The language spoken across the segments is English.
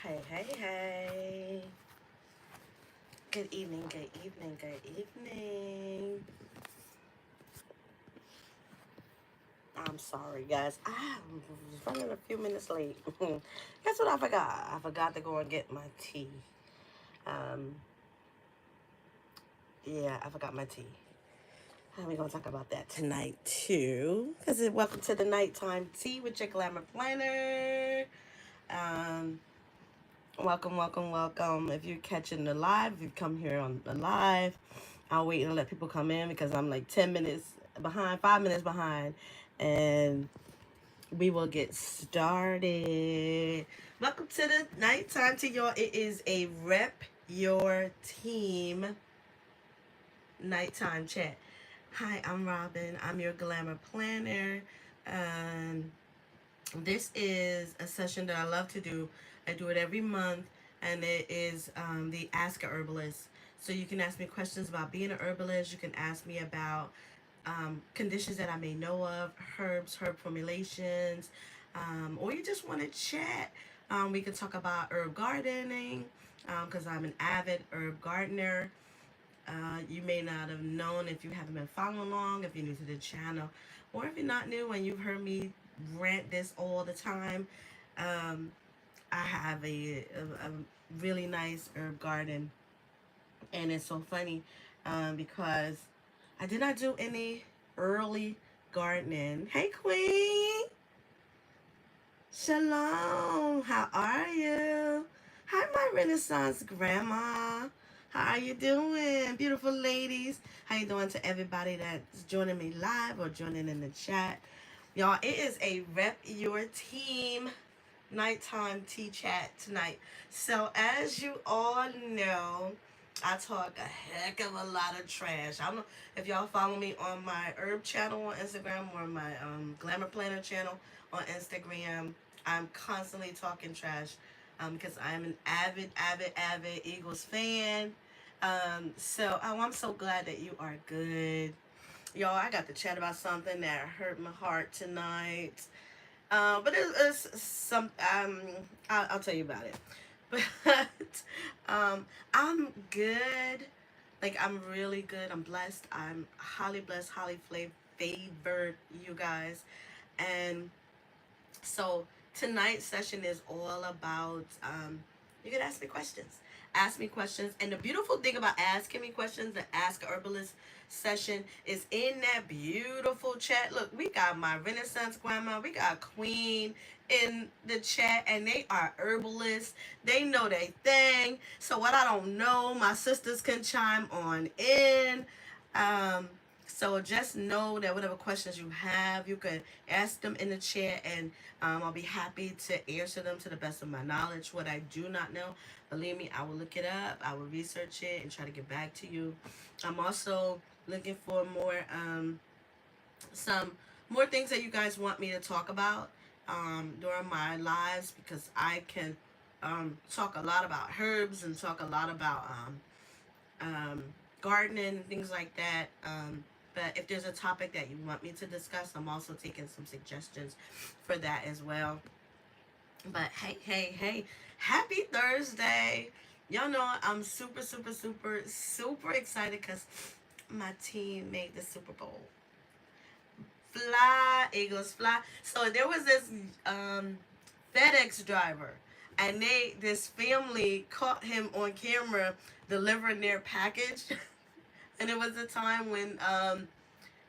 Hey, hey, hey. Good evening, good evening, good evening. I'm sorry, guys. I was running a few minutes late. Guess what I forgot? I forgot to go and get my tea. Um, yeah, I forgot my tea. And we're going to talk about that tonight, too. Because welcome to the nighttime tea with your glamour planner. Um, welcome, welcome, welcome. If you're catching the live, if you come here on the live, I'll wait and let people come in because I'm like 10 minutes behind, 5 minutes behind, and we will get started. Welcome to the nighttime to y'all. It is a rep your team nighttime chat. Hi, I'm Robin. I'm your glamour planner. And this is a session that I love to do. I do it every month, and it is the Ask a Herbalist. So you can ask me questions about being an herbalist. You can ask me about conditions that I may know of, herbs, herb formulations, or you just want to chat. We can talk about herb gardening because I'm an avid herb gardener. You may not have known if you haven't been following along, if you're new to the channel, or if you're not new and you've heard me rant this all the time. Um, I have a really nice herb garden, and it's so funny because I did not do any early gardening. Hey, Queen! Shalom! How are you? Hi, my Renaissance grandma. How are you doing, beautiful ladies? How you doing to everybody that's joining me live or joining in the chat? Y'all, it is a Rep Your Team nighttime tea chat tonight. So as you all know, I talk a heck of a lot of trash. I don't know if y'all follow me on my herb channel on Instagram or my glamour planner channel on Instagram. I'm constantly talking trash because I'm an avid Eagles fan. I'm so glad that you are good. Y'all, I got to chat about something that hurt my heart tonight. But it's some. I'll tell you about it. But I'm good. Like I'm really good. I'm blessed. I'm highly blessed, highly favored, you guys. And so tonight's session is all about you can ask me questions. Ask me questions. And the beautiful thing about asking me questions, the Ask a Herbalist session, is in that beautiful chat. Look, we got my Renaissance grandma, we got Queen in the chat, and they are herbalists. They know their thing. So what I don't know, my sisters can chime on in. Um, so just know that whatever questions you have, you can ask them in the chat, and I'll be happy to answer them to the best of my knowledge. What I do not know, believe me, I will look it up. I will research it and try to get back to you. I'm also looking for some more things that you guys want me to talk about during my lives because I can talk a lot about herbs and talk a lot about um, gardening and things like that. But if there's a topic that you want me to discuss, I'm also taking some suggestions for that as well. But hey, happy Thursday. Y'all know I'm super excited because my team made the Super Bowl. Fly, Eagles, fly. So there was this FedEx driver, and this family caught him on camera delivering their package. And it was a time when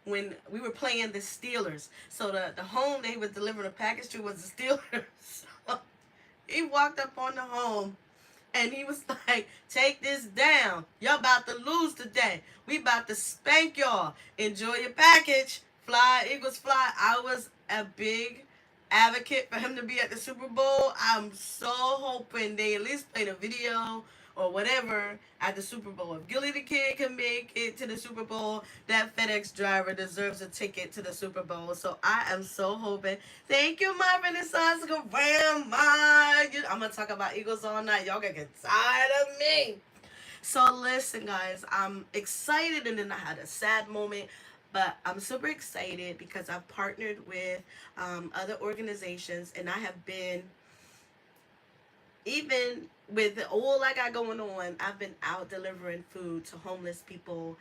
we were playing the Steelers. So the home they was delivering a package to was the Steelers. So he walked up on the home and he was like, "Take this down. Y'all about to lose today. We about to spank y'all. Enjoy your package. Fly, Eagles, fly." I was a big advocate for him to be at the Super Bowl. I'm so hoping they at least played a video or whatever at the Super Bowl. If Gilly the Kid can make it to the Super Bowl, that FedEx driver deserves a ticket to the Super Bowl. So I am so hoping. Thank you, my Renaissance grandma. I'm going to talk about Eagles all night. Y'all gonna get tired of me. So listen, guys, I'm excited, and then I had a sad moment. But I'm super excited because I've partnered with other organizations, and I have been even with all I got going on, I've been out delivering food to homeless people,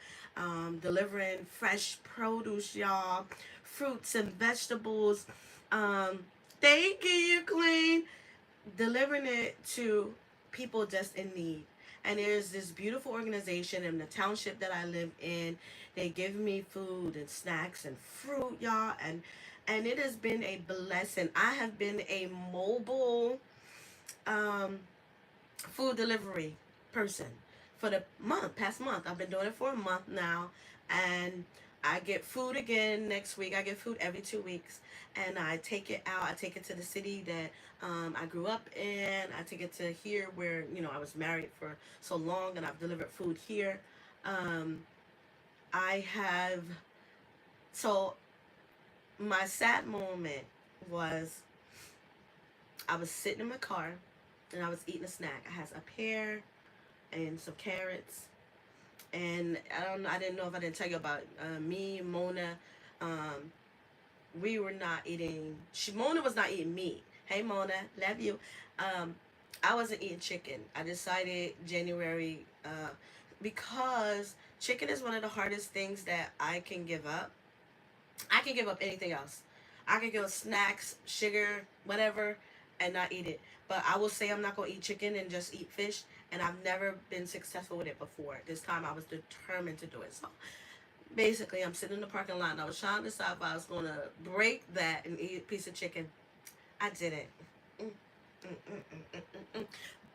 delivering fresh produce, y'all, fruits and vegetables. Um, thank you, Queen. Delivering it to people just in need. And there's this beautiful organization in the township that I live in. They give me food and snacks and fruit, y'all, and it has been a blessing. I have been a mobile um, food delivery person for the past month. I've been doing it for a month now, and I get food again next week. I get food every 2 weeks, and I take it out. I take it to the city that I grew up in. I take it to here where I was married for so long, and I've delivered food here. Um, I have so my sad moment was I was sitting in my car and I was eating a snack. I had a pear and some carrots. And I don't know. I didn't know if I didn't tell you about me, Mona. Um, we were not eating. Mona was not eating meat. Hey, Mona, love you. Um, I wasn't eating chicken. I decided January because chicken is one of the hardest things that I can give up. I can give up anything else. I can give up snacks, sugar, whatever, and not eat it. But I will say I'm not gonna eat chicken and just eat fish. And I've never been successful with it before. This time I was determined to do it. So basically, I'm sitting in the parking lot and I was trying to decide if I was gonna break that and eat a piece of chicken. I didn't. Mm, mm, mm, mm, mm, mm, mm.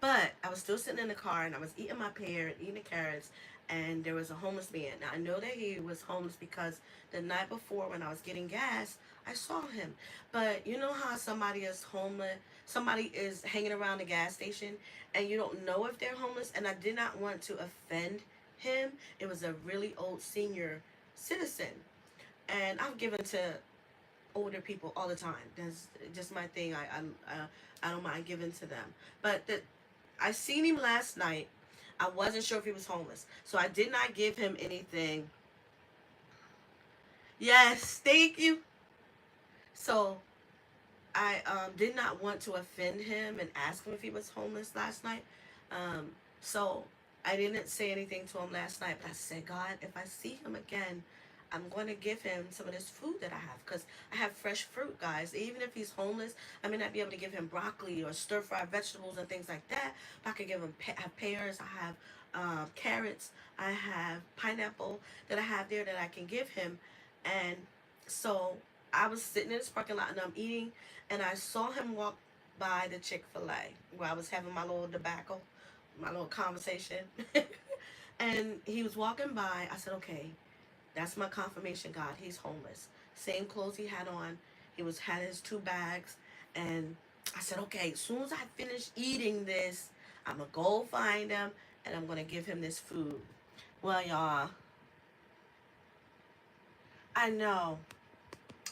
But I was still sitting in the car and I was eating my pear and eating the carrots, and there was a homeless man. Now I know that he was homeless because the night before when I was getting gas, I saw him. But you know how somebody is homeless, somebody is hanging around the gas station and you don't know if they're homeless, and I did not want to offend him. It was a really old senior citizen. And I've given to older people all the time. That's just my thing. I don't mind giving to them. But I seen him last night. I wasn't sure if he was homeless, so I did not give him anything. Yes, thank you. So I did not want to offend him and ask him if he was homeless last night. Um, so I didn't say anything to him last night, but I said, God, if I see him again, I'm going to give him some of this food that I have, because I have fresh fruit, guys. Even if he's homeless, I may not be able to give him broccoli or stir-fried vegetables and things like that, but I can give him I have pears, I have carrots, I have pineapple that I have there that I can give him. And so I was sitting in this parking lot and I'm eating, and I saw him walk by the Chick-fil-A where I was having my little tobacco, my little conversation. And he was walking by. I said, okay, that's my confirmation, God. He's homeless. Same clothes he had on. Had his 2 bags. And I said, okay, as soon as I finish eating this, I'm going to go find him and I'm going to give him this food. Well, y'all, I know.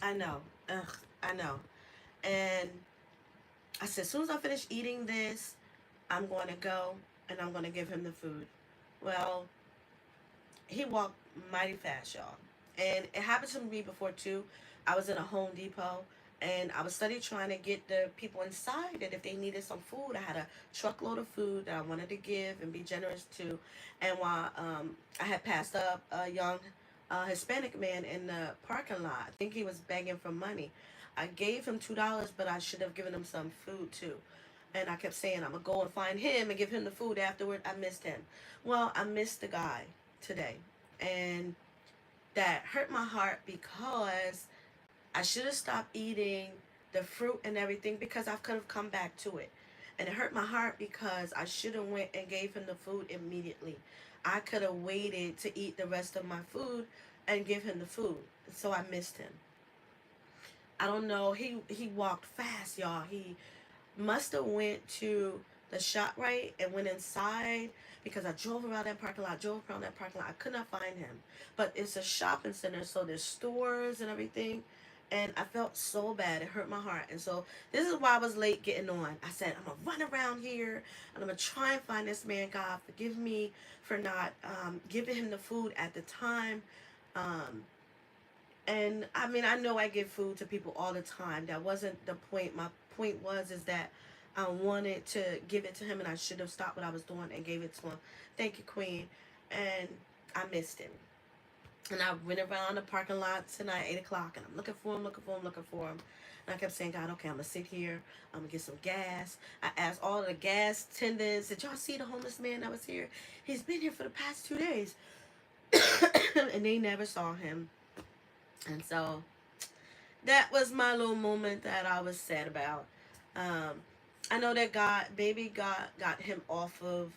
I know. Ugh, I know. And I said, as soon as I finish eating this, I'm going to go and I'm going to give him the food. Well, he walked mighty fast, y'all. And it happened to me before, too. I was in a Home Depot and I was studying trying to get the people inside that if they needed some food, I had a truckload of food that I wanted to give and be generous to. And while I had passed up a young Hispanic man in the parking lot, I think he was begging for money. I gave him $2, but I should have given him some food too. And I kept saying, I'm going to go and find him and give him the food afterward. I missed him. Well, I missed the guy today. And that hurt my heart because I should have stopped eating the fruit and everything because I could have come back to it. And it hurt my heart because I should have went and gave him the food immediately. I could have waited to eat the rest of my food and give him the food. So I missed him. I don't know. He walked fast, y'all. He must have went to the shop right and went inside because I drove around that parking lot, I could not find him. But it's a shopping center, so there's stores and everything. And I felt so bad. It hurt my heart. And so this is why I was late getting on. I said, I'm going to run around here and I'm going to try and find this man. God, forgive me for not giving him the food at the time. Um, and I mean, I know I give food to people all the time. That wasn't the point. My point was is that I wanted to give it to him, and I should have stopped what I was doing and gave it to him. Thank you, Queen. And I missed him. And I went around the parking lot tonight, 8 o'clock, and I'm looking for him, looking for him, looking for him. And I kept saying, God, okay, I'm going to sit here. I'm going to get some gas. I asked all of the gas attendants, did y'all see the homeless man that was here? He's been here for the past 2 days. And they never saw him. And so that was my little moment that I was sad about. Um, I know that baby God got him off of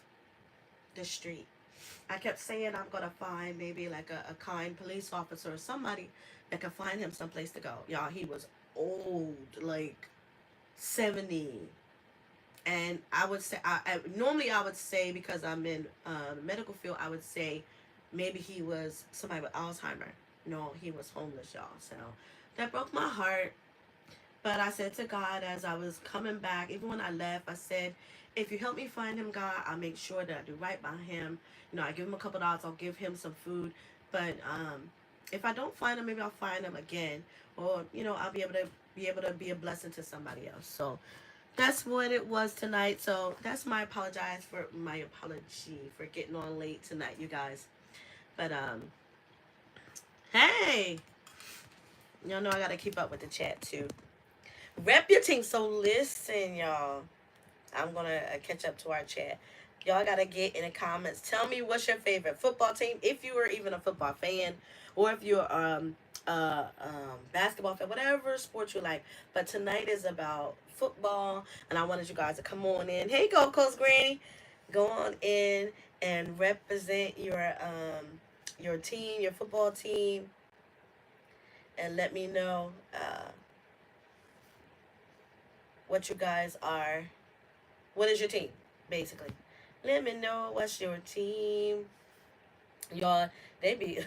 the street. I kept saying I'm gonna find maybe like a kind police officer or somebody that can find him someplace to go. Y'all, he was old, like 70. And I would say, normally I would say, because I'm in the medical field, I would say maybe he was somebody with Alzheimer. No, he was homeless, y'all. So that broke my heart. But I said to God as I was coming back, even when I left, I said, if you help me find him, God, I'll make sure that I do right by him. You know, I give him a couple dollars, I'll give him some food. But if I don't find him, maybe I'll find him again. Or, you know, I'll be able to be a blessing to somebody else. So that's what it was tonight. So that's my apology for getting on late tonight, you guys. But hey, y'all know I gotta keep up with the chat too. Rep your team. So listen, y'all. I'm gonna catch up to our chat. Y'all gotta get in the comments. Tell me what's your favorite football team, if you were even a football fan, or if you're basketball fan, whatever sport you like. But tonight is about football, and I wanted you guys to come on in. Hey, Gold Coast Granny, go on in and represent your team, your football team, and let me know what you guys are. What is your team, basically? Let me know what's your team. Y'all, they be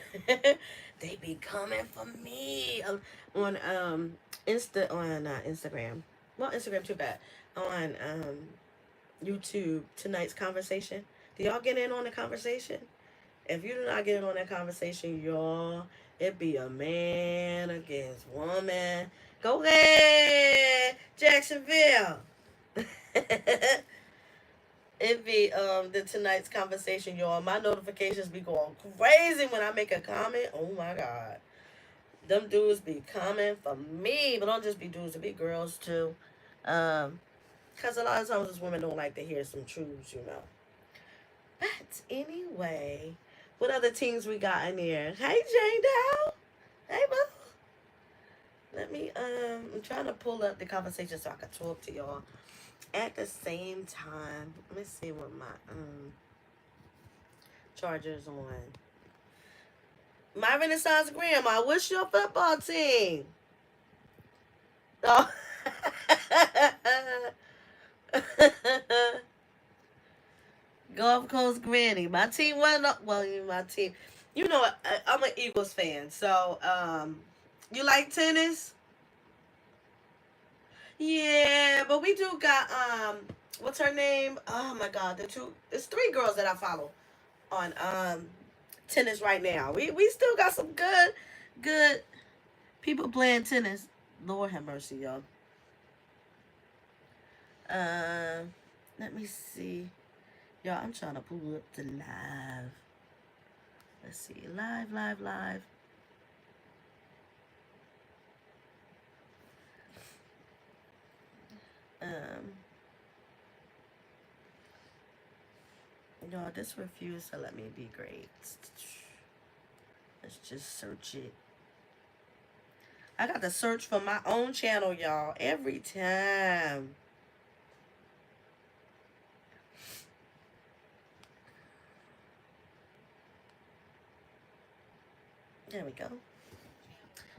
they be coming for me on Instagram. Well, Instagram too bad. On YouTube, tonight's conversation. Do y'all get in on the conversation? If you do not get in on that conversation, y'all, it be a man against woman. Go ahead, Jacksonville. It be the tonight's conversation, y'all. My notifications be going crazy when I make a comment. Oh my God. Them dudes be coming for me. But don't just be dudes, it be girls too. Cause a lot of times women don't like to hear some truths, you know. But anyway, what other teams we got in here? Hey Jane Dow. Hey boo. Let me I'm trying to pull up the conversation so I can talk to y'all at the same time. Let me see what my charger's on. My Renaissance Grandma, what's your football team? Oh. Gulf Coast Granny. My team went up. Well, my team. You know, I'm an Eagles fan. So, you like tennis? Yeah, but we do got what's her name? Oh my God, it's 3 girls that I follow on tennis right now. We still got some good people playing tennis. Lord have mercy, y'all. Let me see. Y'all, I'm trying to pull up the live. Let's see. Live. Y'all, this refused to let me be great. Let's just search it. I got to search for my own channel, y'all, every time. There we go.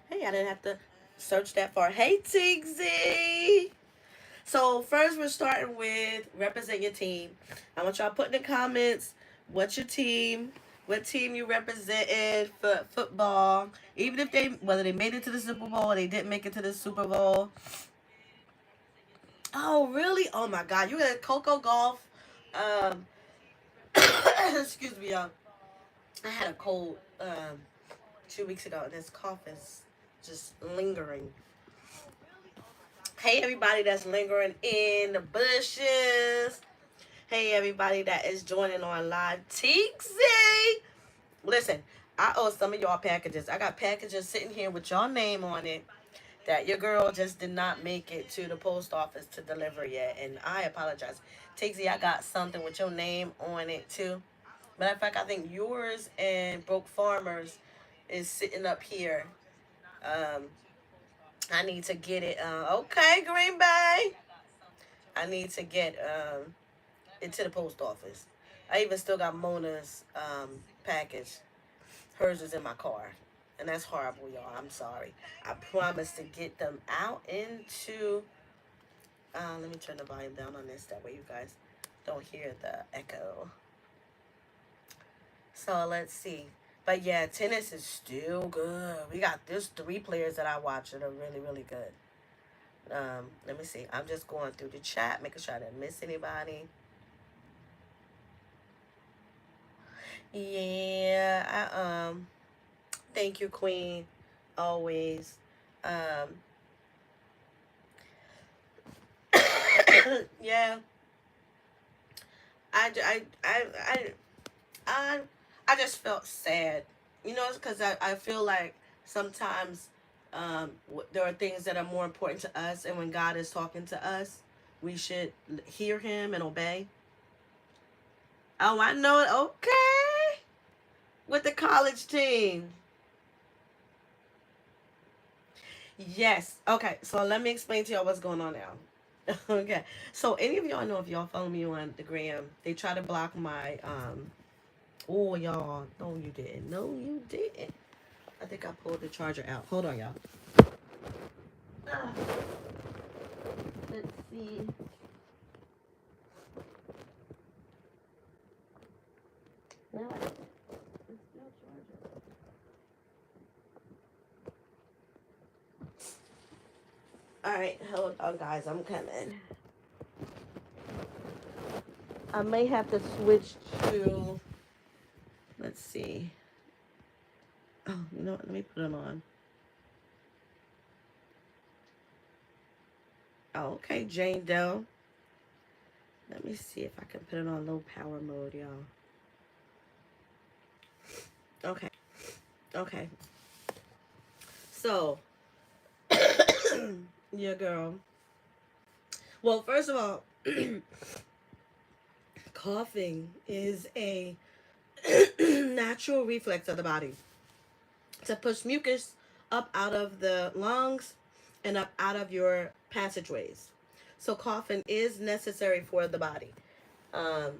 Hey, I didn't have to search that far. Hey, Tigsy. So first we're starting with represent your team. I want y'all to put in the comments what's your team, what team you represented for football. Even if whether they made it to the Super Bowl or they didn't make it to the Super Bowl. Oh, really? Oh my God. You got Coco Golf. Excuse me, y'all. I had a cold 2 weeks ago and this cough is just lingering. Hey, everybody that's lingering in the bushes. Hey, everybody that is joining on live. Tixie. Listen, I owe some of y'all packages. I got packages sitting here with your name on it that your girl just did not make it to the post office to deliver yet. And I apologize. Tixie, I got something with your name on it too. Matter of fact, I think yours and Broke Farmers is sitting up here. Um, I need to get it. Okay, Green Bay. I need to get it to the post office. I even still got Mona's package. Hers is in my car. And that's horrible, y'all. I'm sorry. I promise to get them out into. Let me turn the volume down on this. That way you guys don't hear the echo. So let's see. But yeah, tennis is still good. We got this 3 players that I watch that are really, really good. Let me see. I'm just going through the chat, making sure I didn't miss anybody. Yeah, thank you, Queen. Always. Um, yeah, I, I, I, I, I, I just felt sad, because I feel like sometimes there are things that are more important to us, and when God is talking to us, we should hear Him and obey. Oh, I know it. Okay, with the college team. Yes. Okay. So let me explain to y'all what's going on now. Okay. So any of y'all know, if y'all follow me on the gram, they try to block my oh, y'all. No, you didn't. No, you didn't. I think I pulled the charger out. Hold on, y'all. Ah, let's see. No, it's still charging. All right, hold on, guys. I'm coming. I may have to switch to. Let's see. Oh, you know what? Let me put it on. Oh, okay, Jane Doe. Let me see if I can put it on low power mode, y'all. Okay. Okay. So, yeah, girl. Well, first of all, coughing is a natural reflex of the body to push mucus up out of the lungs and up out of your passageways. So, coughing is necessary for the body. Um,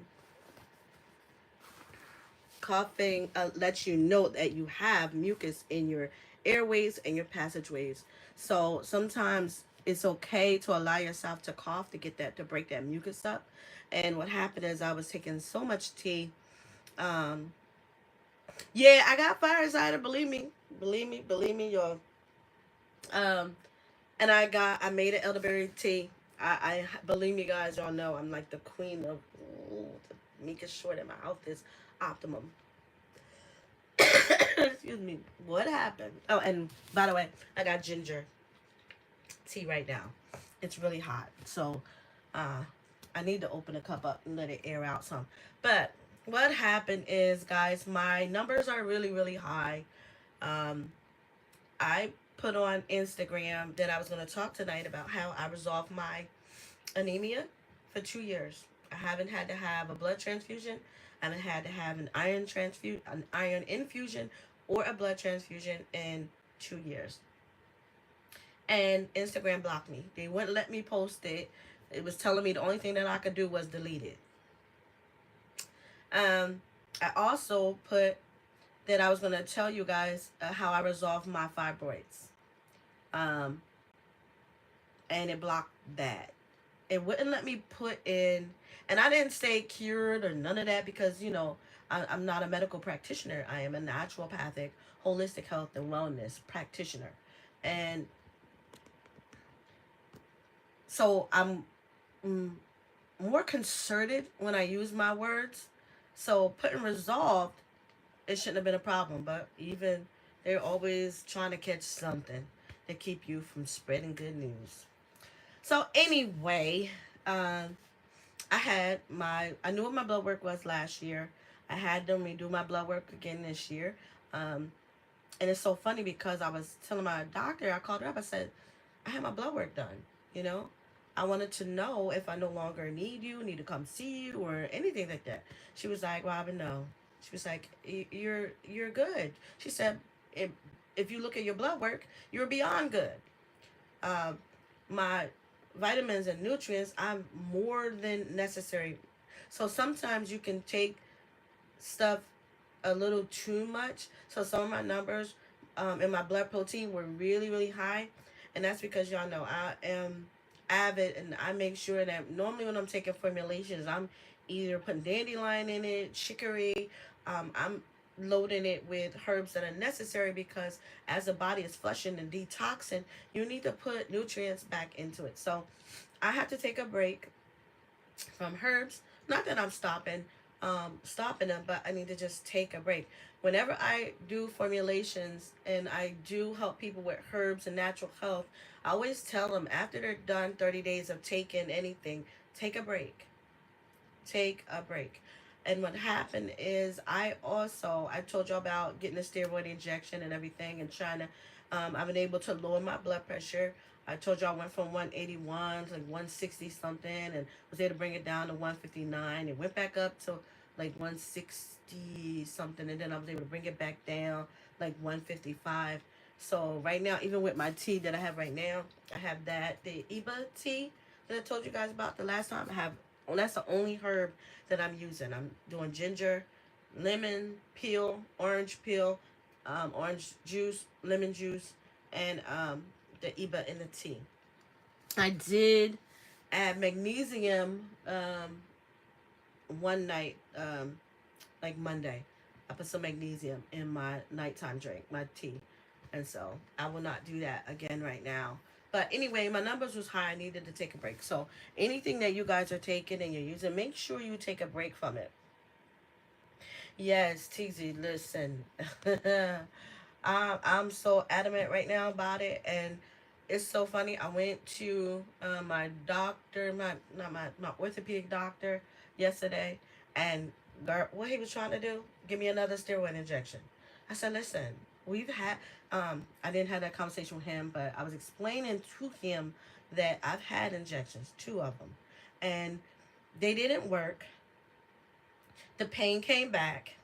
Coughing lets you know that you have mucus in your airways and your passageways. So sometimes it's okay to allow yourself to cough to get that, to break that mucus up. And what happened is I was taking so much tea. Um, yeah, I got fire cider. Believe me, y'all. Um, and I made an elderberry tea. I believe me, guys. Y'all know I'm like the queen of. Ooh, the mucus short in my mouth is optimum. Excuse me. What happened? Oh, and by the way, I got ginger tea right now. It's really hot, so uh, I need to open a cup up and let it air out some. But what happened is, guys, my numbers are really, really high. Um, I put on Instagram that I was going to talk tonight about how I resolved my anemia for 2 years. I haven't had to have a blood transfusion. I haven't had to have an iron infusion, or a blood transfusion in 2 years. And Instagram blocked me. They wouldn't let me post it. It was telling me the only thing that I could do was delete it. I also put that I was going to tell you guys how I resolved my fibroids. Um, and it blocked that. It wouldn't let me put in, and I didn't say cured or none of that, because I'm not a medical practitioner. I am a naturopathic, holistic health and wellness practitioner, and so I'm more concerted when I use my words. So putting resolved, it shouldn't have been a problem, but even they're always trying to catch something to keep you from spreading good news. So anyway, I knew what my blood work was last year. I had them redo my blood work again this year. Um, and it's so funny because I was telling my doctor, I called her up, I said, I had my blood work done, you know? I wanted to know if I no longer need to come see you or anything like that. She was like, Robin, no. She was like, you're good. She said, if you look at your blood work, you're beyond good. Um, my vitamins and nutrients, I'm more than necessary. So sometimes you can take stuff a little too much. So some of my numbers in my blood protein were really, really high. And that's because y'all know I am avid and I make sure that normally when I'm taking formulations, I'm either putting dandelion in it, chicory, I'm loading it with herbs that are necessary because as the body is flushing and detoxing, you need to put nutrients back into it. So I have to take a break from herbs. Not that I'm stopping them, but I need to just take a break. Whenever I do formulations and I do help people with herbs and natural health, I always tell them after they're done 30 days of taking anything, take a break. Take a break. And what happened is I told you about getting a steroid injection and everything and trying to I've been able to lower my blood pressure. I told you I went from 181 to like 160 something and was able to bring it down to 159. It went back up to like 160 something and then I was able to bring it back down like 155. So right now, even with my tea that I have right now, I have the Eba tea that I told you guys about the last time. I have, well, that's the only herb that I'm using. I'm doing ginger, lemon peel, orange juice, lemon juice, and the Eba in the tea. I did add magnesium one night, like Monday. I put some magnesium in my nighttime drink, my tea. And so I will not do that again right now. But anyway, my numbers was high. I needed to take a break. So anything that you guys are taking and you're using, make sure you take a break from it. Yes, TZ, listen. I'm so adamant right now about it, and it's so funny. I went to my doctor, my not my orthopedic doctor yesterday, and what he was trying to do, give me another steroid injection. I said, listen, we've had. I didn't have that conversation with him, but I was explaining to him that I've had injections, two of them, and they didn't work. The pain came back.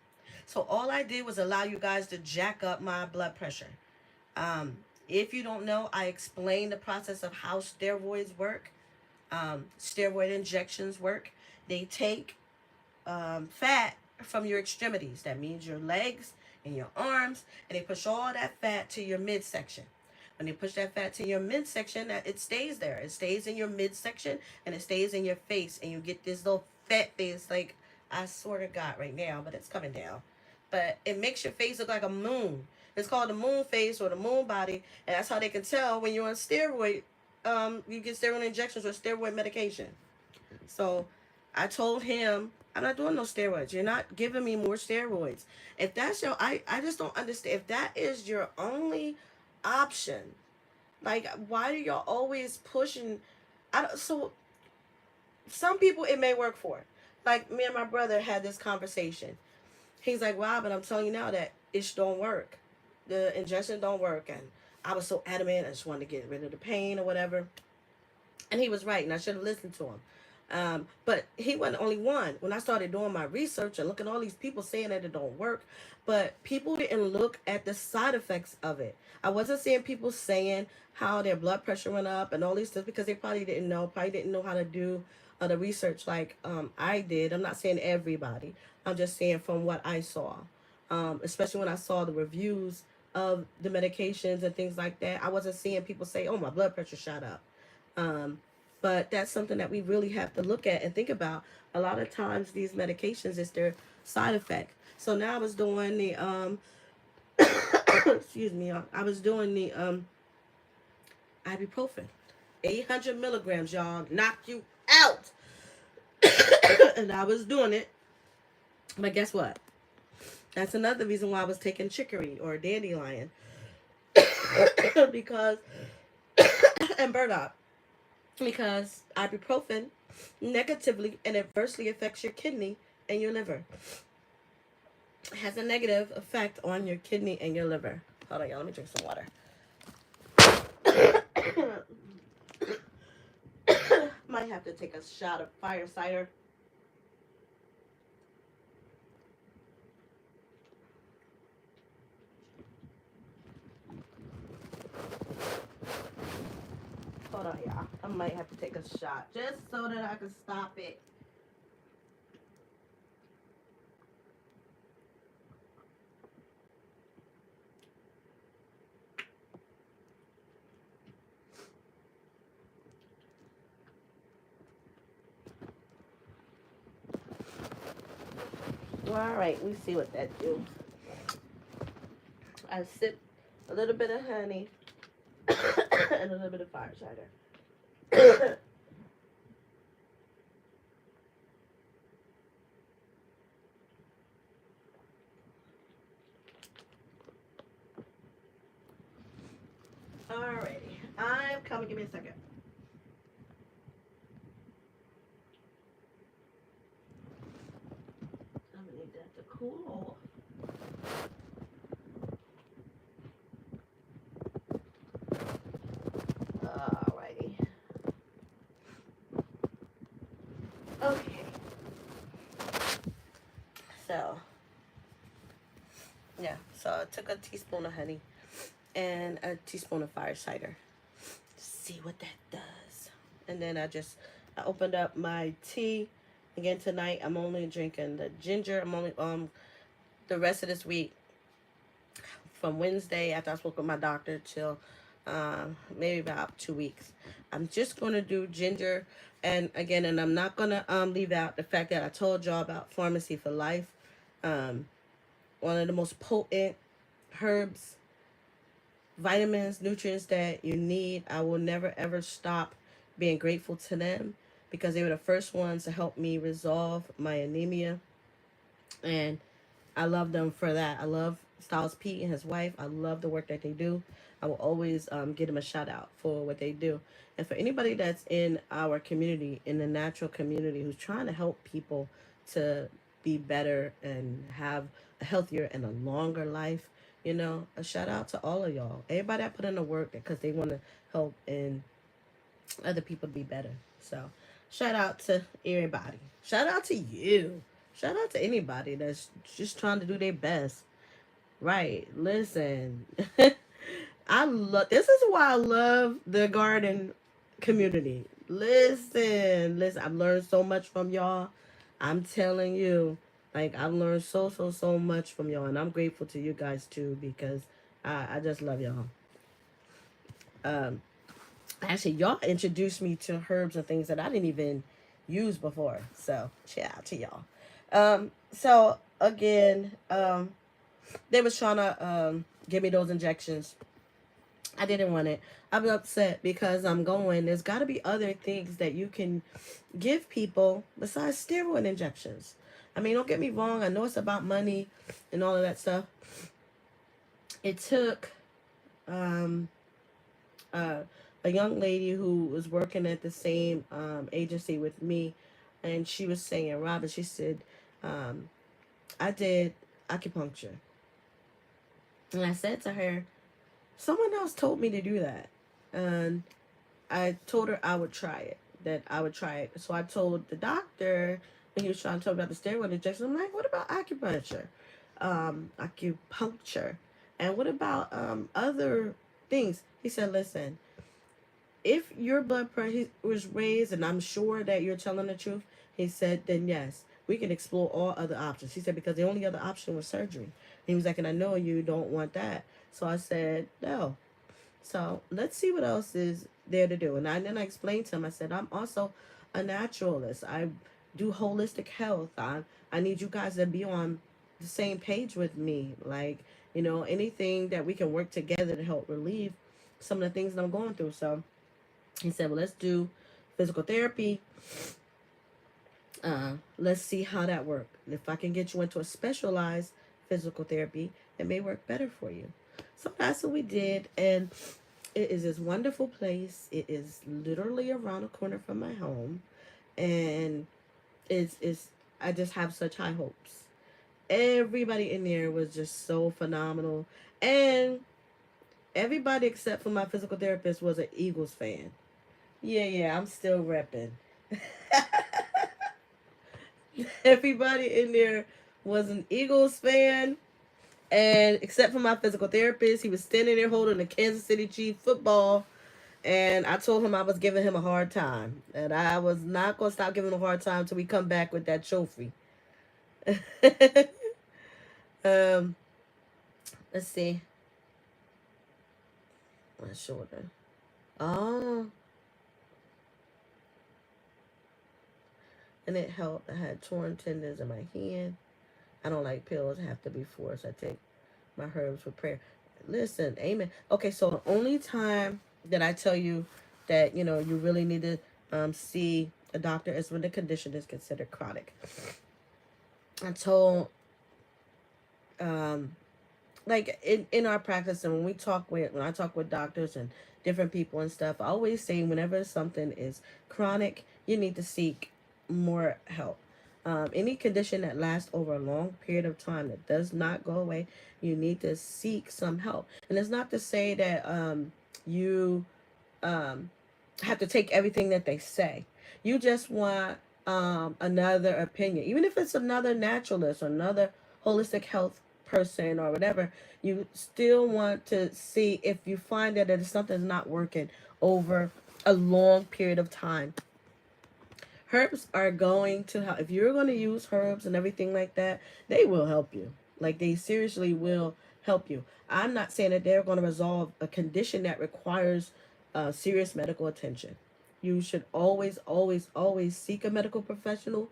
So all I did was allow you guys to jack up my blood pressure. Um, if you don't know, I explained the process of how steroids work. Steroid injections work. They take fat from your extremities. That means your legs and your arms, and they push all that fat to your midsection. When they push that fat to your midsection, it stays there. It stays in your midsection, and it stays in your face, and you get this little fat face, like I sort of got right now, but it's coming down. But it makes your face look like a moon. It's called the moon face or the moon body, and that's how they can tell when you're on steroid. You get steroid injections or steroid medication. So I told him, I'm not doing no steroids. You're not giving me more steroids. If that's your, I just don't understand. If that is your only option, like, why do y'all always pushing? I don't, so some people it may work for. Like me and my brother had this conversation. He's like, Robin, I'm telling you now that it don't work. The injection don't work. And I was so adamant. I just wanted to get rid of the pain or whatever. And he was right, and I should have listened to him. But he wasn't the only one. When I started doing my research and looking at all these people saying that it don't work, but people didn't look at the side effects of it. I wasn't seeing people saying how their blood pressure went up and all these stuff because they probably didn't know how to do the research like I did. I'm not saying everybody. I'm just saying from what I saw, especially when I saw the reviews of the medications and things like that. I wasn't seeing people say, "Oh, my blood pressure shot up." Um, but that's something that we really have to look at and think about. A lot of times these medications is their side effect. So now I was doing the excuse me, I was doing the ibuprofen. 800 milligrams, y'all, knock you out. And I was doing it. But guess what? That's another reason why I was taking chicory or dandelion. Because and burdock. because ibuprofen negatively and adversely affects your kidney and your liver. It has a negative effect on your kidney and your liver. Hold on, y'all. Let me drink some water. Might have to take a shot of fire cider. Hold on, y'all. I might have to take a shot just so that I can stop it. All right, we see what that do. I sip a little bit of honey and a little bit of fire cider. Alrighty, I'm coming. Give me a second. I'm gonna need that to cool off. Alrighty. Okay. So, yeah. So I took a teaspoon of honey and a teaspoon of fire cider. See what that does. And then I opened up my tea. Again tonight I'm only drinking the ginger. I'm only the rest of this week from Wednesday after I spoke with my doctor till maybe about 2 weeks. I'm just gonna do ginger, and again, and I'm not gonna leave out the fact that I told y'all about Pharmacy for Life. Um, One of the most potent herbs, vitamins, nutrients that you need. I will never ever stop being grateful to them because they were the first ones to help me resolve my anemia, and I love them for that. I love Styles P and his wife. I love the work that they do. I will always give them a shout out for what they do. And for anybody that's in our community, in the natural community, who's trying to help people to be better and have a healthier and a longer life, you know, a shout out to all of y'all. Everybody that put in the work because they want to help and other people be better. So, shout out to everybody. Shout out to you. Shout out to anybody that's just trying to do their best. Right. Listen. I love this is why I love the garden community. Listen. I've learned so much from y'all. I'm telling you. Like I've learned so much from y'all, and I'm grateful to you guys too because I just love y'all. Um Actually, y'all introduced me to herbs and things that I didn't even use before. So, shout out to y'all. So again, they was trying to give me those injections. I didn't want it. I'm upset because I'm going. There's got to be other things that you can give people besides steroid injections. I mean, don't get me wrong. I know it's about money and all of that stuff. It took um, uh, a young lady who was working at the same agency with me, and she was saying, Robin, she said, um, I did acupuncture. And I said to her, someone else told me to do that. And I told her I would try it, that I would try it. So I told the doctor when he was trying to talk about the steroid injection, I'm like, what about acupuncture? Acupuncture. And what about other things? He said, listen, if your blood pressure was raised, and I'm sure that you're telling the truth, he said, then yes, we can explore all other options. He said, because the only other option was surgery. And he was like, and I know you don't want that. So I said, no. So let's see what else is there to do. And then I explained to him, I said, I'm also a naturalist. I do holistic health. I need you guys to be on the same page with me. Like, you know, anything that we can work together to help relieve some of the things that I'm going through. So he said, well, let's do physical therapy. Let's see how that works. If I can get you into a specialized physical therapy, it may work better for you. So that's what we did. And It is this wonderful place. It is literally around the corner from my home, and it's I just have such high hopes. Everybody in there was just so phenomenal, and everybody except for my physical therapist was an Eagles fan. Yeah, yeah, I'm still repping. Everybody in there was an Eagles fan, and except for my physical therapist, he was standing there holding the Kansas City Chiefs football. And I told him I was giving him a hard time, and I was not gonna stop giving him a hard time till we come back with that trophy. um, let's see, my shoulder. Oh, and it helped. I had torn tendons in my hand. I don't like pills. I have to be forced. I take my herbs with prayer. Listen, amen. Okay, so the only time that I tell you that you really need to see a doctor is when the condition is considered chronic. I told um like in our practice, and when I talk with doctors and different people and stuff, I always say whenever something is chronic, you need to seek more help. Any condition that lasts over a long period of time that does not go away, you need to seek some help. And it's not to say that you um, have to take everything that they say. You just want another opinion, even if it's another naturalist or another holistic health person or whatever. You still want to see if you find that something's not working over a long period of time. Herbs are going to help. If you're going to use herbs and everything like that, they will help you. Like, they seriously will help you. I'm not saying that they're going to resolve a condition that requires serious medical attention. You should always, always, always seek a medical professional,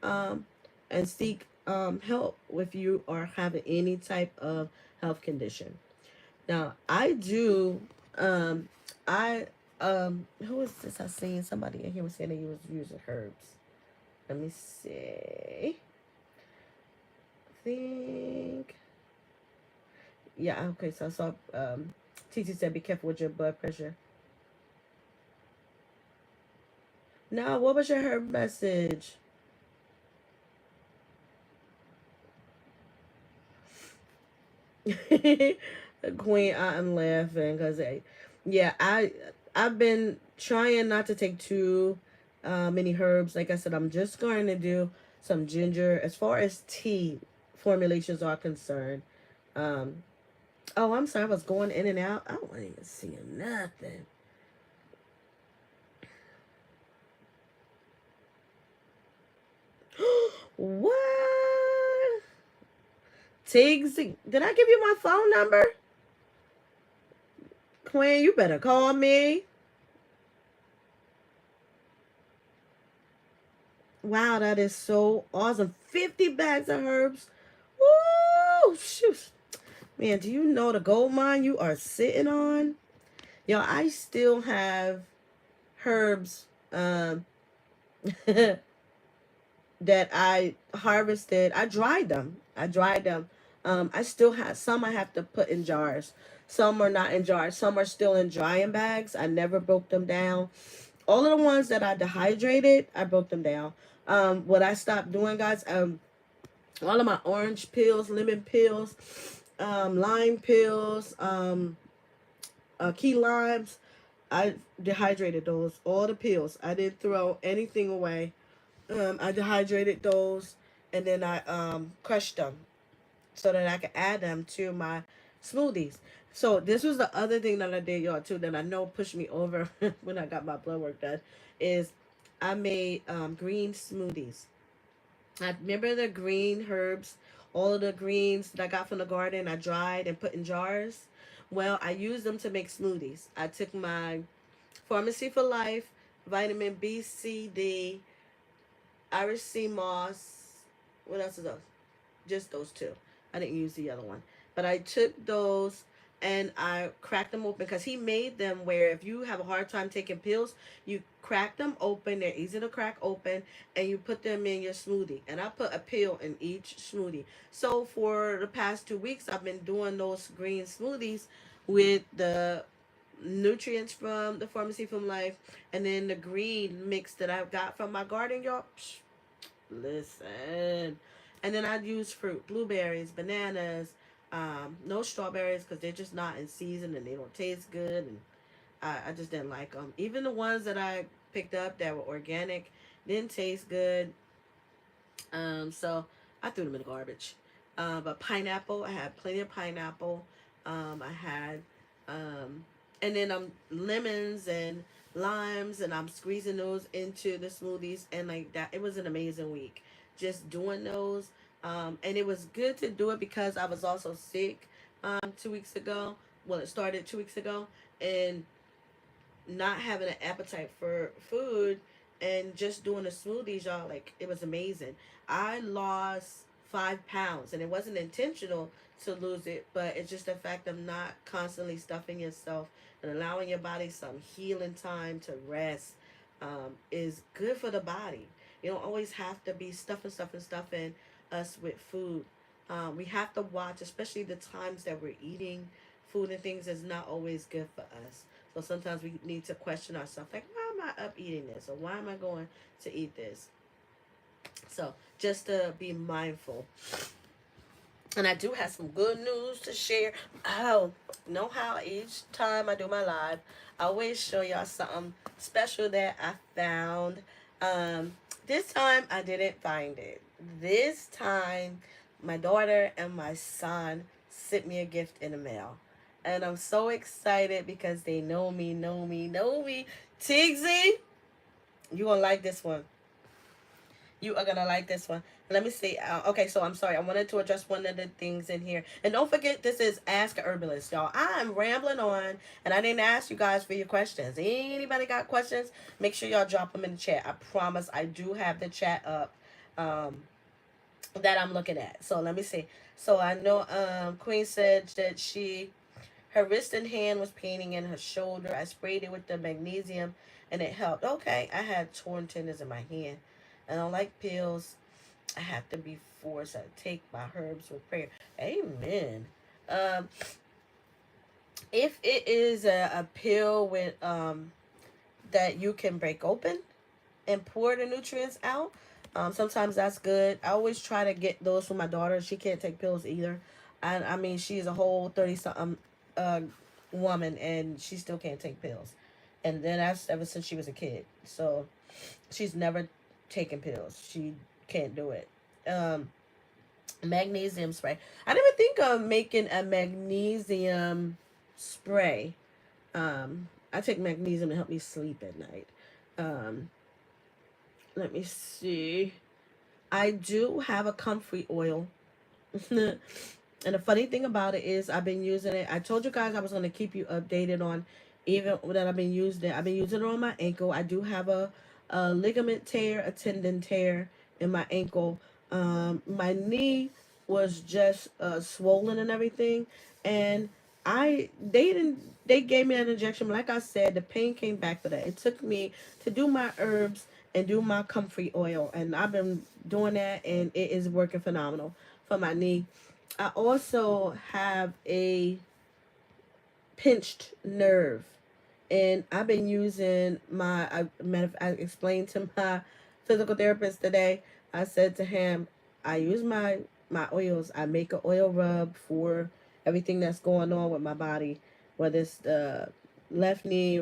um, and seek help if you are having any type of health condition. Now, I do. I who is this? I seen somebody in here was saying that he was using herbs. Let me see. I think. Yeah. Okay. So I saw. TT said, "Be careful with your blood pressure." Now, what was your herb message? Queen, I'm laughing because, yeah, I've been trying not to take too many herbs. Like I said, I'm just going to do some ginger. As far as tea formulations are concerned, um, oh, I'm sorry, I was going in and out. I wasn't even seeing nothing. What? Tiggs, did I give you my phone number? Queen, you better call me. Wow, that is so awesome. 50 bags of herbs. Woo! Shoot. Man, do you know the gold mine you are sitting on? Yo, I still have herbs that I harvested. I dried them. I still have some I have to put in jars. Some are not in jars. Some are still in drying bags. I never broke them down. All of the ones that I dehydrated, I broke them down. What I stopped doing, guys, all of my orange pills, lemon pills, lime pills, key limes, I dehydrated those, all the pills. I didn't throw anything away. I dehydrated those, and then I crushed them so that I could add them to my smoothies. So this was the other thing that I did, y'all, too, that I know pushed me over when I got my blood work done, is I made green smoothies. I remember the green herbs, all of the greens that I got from the garden, I dried and put in jars. Well, I used them to make smoothies. I took my Pharmacy for Life, vitamin B, C, D, Irish sea moss. What else is those? Just those two. I didn't use the other one. But I took those and I cracked them open because he made them where if you have a hard time taking pills, you crack them open. They're easy to crack open, and you put them in your smoothie. And I put a pill in each smoothie. So for the past 2 weeks, I've been doing those green smoothies with the nutrients from the Pharmacy from Life, and then the green mix that I've got from my garden, y'all. Listen. And then I'd use fruit, blueberries, bananas, no strawberries because they're just not in season and they don't taste good. And I just didn't like them. Even the ones that I picked up that were organic didn't taste good. So I threw them in the garbage. But pineapple, I had plenty of pineapple. I had, and then lemons and limes, and I'm squeezing those into the smoothies, and like that, it was an amazing week. Just doing those, and it was good to do it because I was also sick, 2 weeks ago. Well, it started 2 weeks ago, and not having an appetite for food and just doing the smoothies, y'all, like it was amazing. I lost 5 pounds and it wasn't intentional to lose it, but it's just the fact of not constantly stuffing yourself and allowing your body some healing time to rest, is good for the body. You don't always have to be stuffing us with food. We have to watch, especially the times that we're eating food and things is not always good for us. So sometimes we need to question ourselves, like, why am I up eating this? Or why am I going to eat this? So just to be mindful. And I do have some good news to share. Oh, know how each time I do my live, I always show y'all something special that I found. This time I didn't find it. This time my daughter and my son sent me a gift in the mail. And I'm so excited because they know me, know me, know me. Tigsy, you gonna like this one. You are gonna like this one. Let me see. Okay, so I'm sorry. I wanted to address one of the things in here, and don't forget this is Ask a Herbalist, y'all. I'm rambling on, and I didn't ask you guys for your questions. Anybody got questions? Make sure y'all drop them in the chat. I promise I do have the chat up, that I'm looking at. So let me see. So I know Queen said that her wrist and hand was paining in her shoulder. I sprayed it with the magnesium and it helped. Okay, I had torn tendons in my hand. I don't like pills. I have to be forced. I take my herbs with prayer. Amen. Um, if it is a pill with that you can break open and pour the nutrients out, sometimes that's good. I always try to get those for my daughter. She can't take pills either. I mean, she's a whole 30 something woman and she still can't take pills. And then that's ever since she was a kid. So she's never taken pills. She can't do it. Um, Magnesium spray. I didn't even think of making a magnesium spray. I take magnesium to help me sleep at night. Um, Let me see. I do have a comfrey oil. And the funny thing about it is I've been using it. I told you guys I was going to keep you updated on even that I've been using it. I've been using it on my ankle. I do have a ligament tear, a tendon tear in my ankle. My knee was just swollen and everything. And they gave me an injection. Like I said, the pain came back for that. It took me to do my herbs and do my comfrey oil. And I've been doing that and it is working phenomenal for my knee. I also have a pinched nerve, and I've been using I explained to my physical therapist today. I said to him, I use my oils. I make an oil rub for everything that's going on with my body, whether it's the left knee,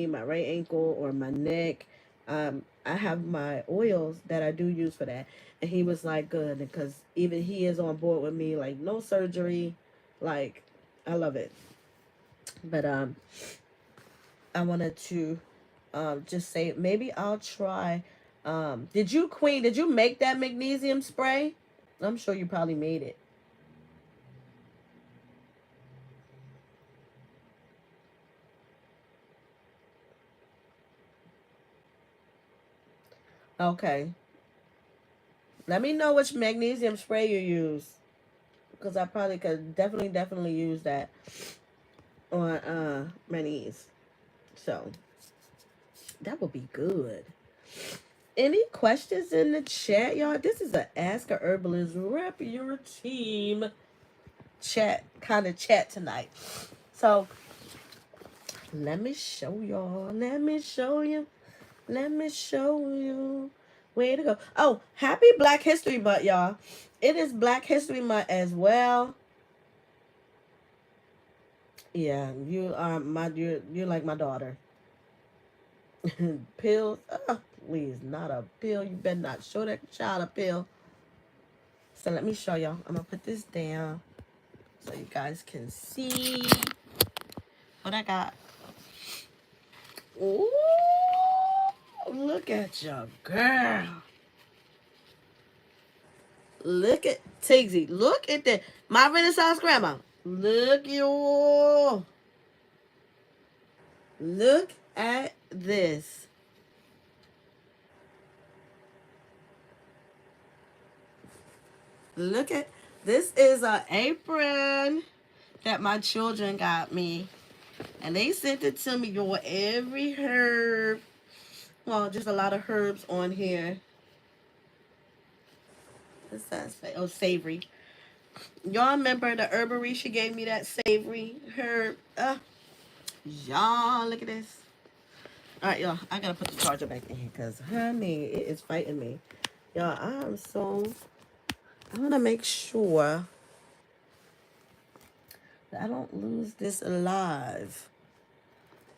my right ankle, or my neck. I have my oils that I do use for that. And he was like, good, because even he is on board with me, like, no surgery. Like, I love it. But I wanted to just say maybe I'll try. Did you make that magnesium spray? I'm sure you probably made it. Okay. Let me know which magnesium spray you use. Because I probably could definitely use that on my knees. So that would be good. Any questions in the chat, y'all? This is a Ask a Herbalist Rep Your Team chat kind of chat tonight. So Let me show y'all. Let me show you. Let me show you. Way to go. Oh, happy Black History Month, y'all. It is Black History Month as well. Yeah, you are you're like my daughter. Pills. Oh, please, not a pill. You better not show that child a pill. So let me show y'all. I'm gonna put this down so you guys can see what I got. Ooh, look at your girl. Look at Tigsy. Look at that. My Renaissance grandma. Look you. Look at this. Look at this is an apron that my children got me. And they sent it to me with every herb. Well, just a lot of herbs on here. What's that say? Oh, savory. Y'all remember the herbery? She gave me that savory herb. Y'all, look at this. All right, y'all. I gotta put the charger back in here because, honey, it is fighting me. Y'all, I want to make sure that I don't lose this alive.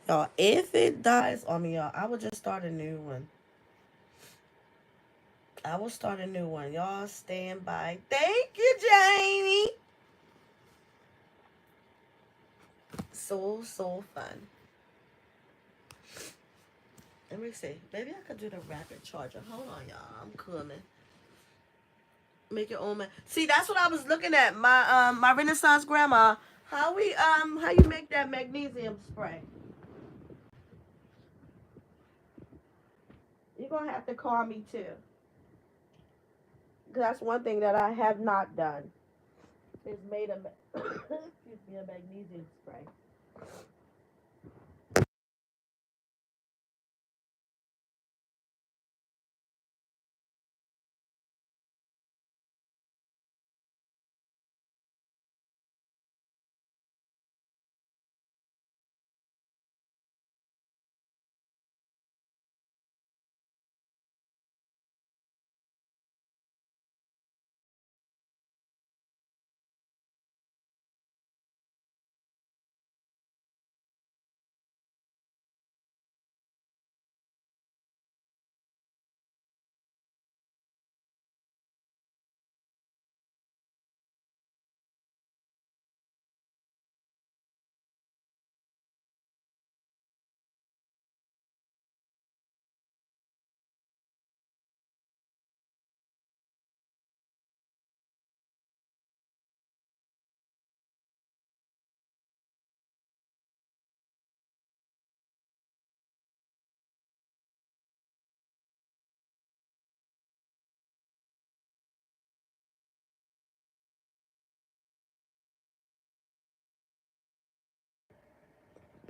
Y'all, if it dies on me, y'all, I will just start a new one. I will start a new one. Y'all stand by. Thank you, Jamie. So fun. Let me see. Maybe I could do the rapid charger. Hold on, y'all. I'm coming. Make your own. See, that's what I was looking at. My Renaissance grandma. How you make that magnesium spray? You're gonna have to call me too. Cause that's one thing that I have not done. Is made a excuse me, a magnesium spray.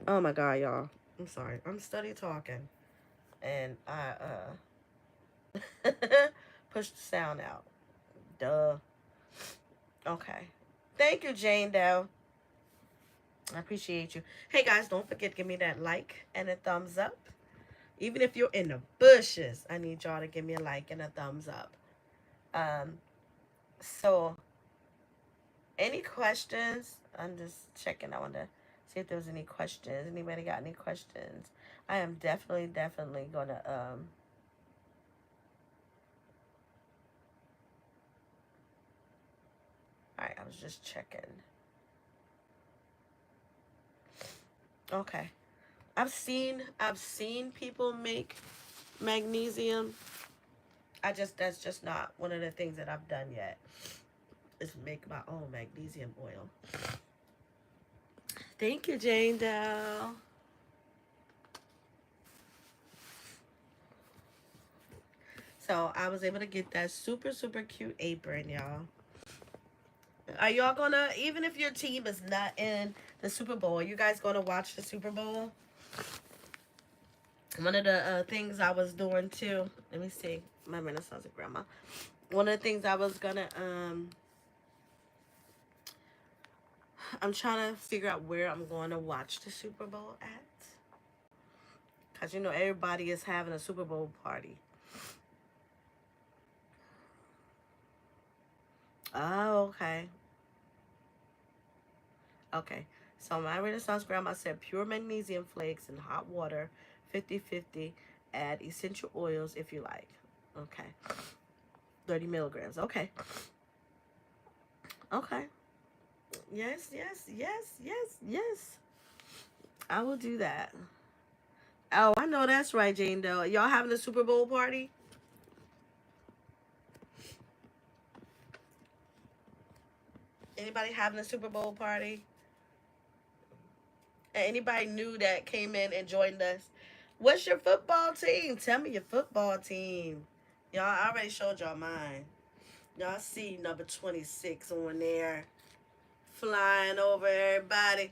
Oh my god, y'all. I'm sorry. I'm study talking. And I pushed the sound out. Duh. Okay. Thank you, Jane Doe. I appreciate you. Hey guys, don't forget to give me that like and a thumbs up. Even if you're in the bushes, I need y'all to give me a like and a thumbs up. Um, so any questions? I'm just checking. I want to see if there was any questions. Anybody got any questions? I am definitely gonna alright, I was just checking. Okay. I've seen people make magnesium. That's just not one of the things that I've done yet. Is make my own magnesium oil. Thank you, Jane Dow. So I was able to get that super cute apron, y'all. Are y'all gonna, even if your team is not in the Super Bowl, are you guys gonna watch the Super Bowl? One of the things I was doing too. Let me see. My Renaissance grandma. One of the things I was gonna I'm trying to figure out where I'm going to watch the Super Bowl at. Because, you know, everybody is having a Super Bowl party. Oh, okay. Okay. So my Renaissance grandma said pure magnesium flakes in hot water, 50-50. Add essential oils if you like. Okay. 30 milligrams. Okay. Okay. Yes, yes, yes, yes, yes. I will do that. Oh, I know that's right, Jane Doe. Y'all having a Super Bowl party? Anybody having a Super Bowl party? And anybody new that came in and joined us? What's your football team? Tell me your football team. Y'all, I already showed y'all mine. Y'all see number 26 on there flying over everybody.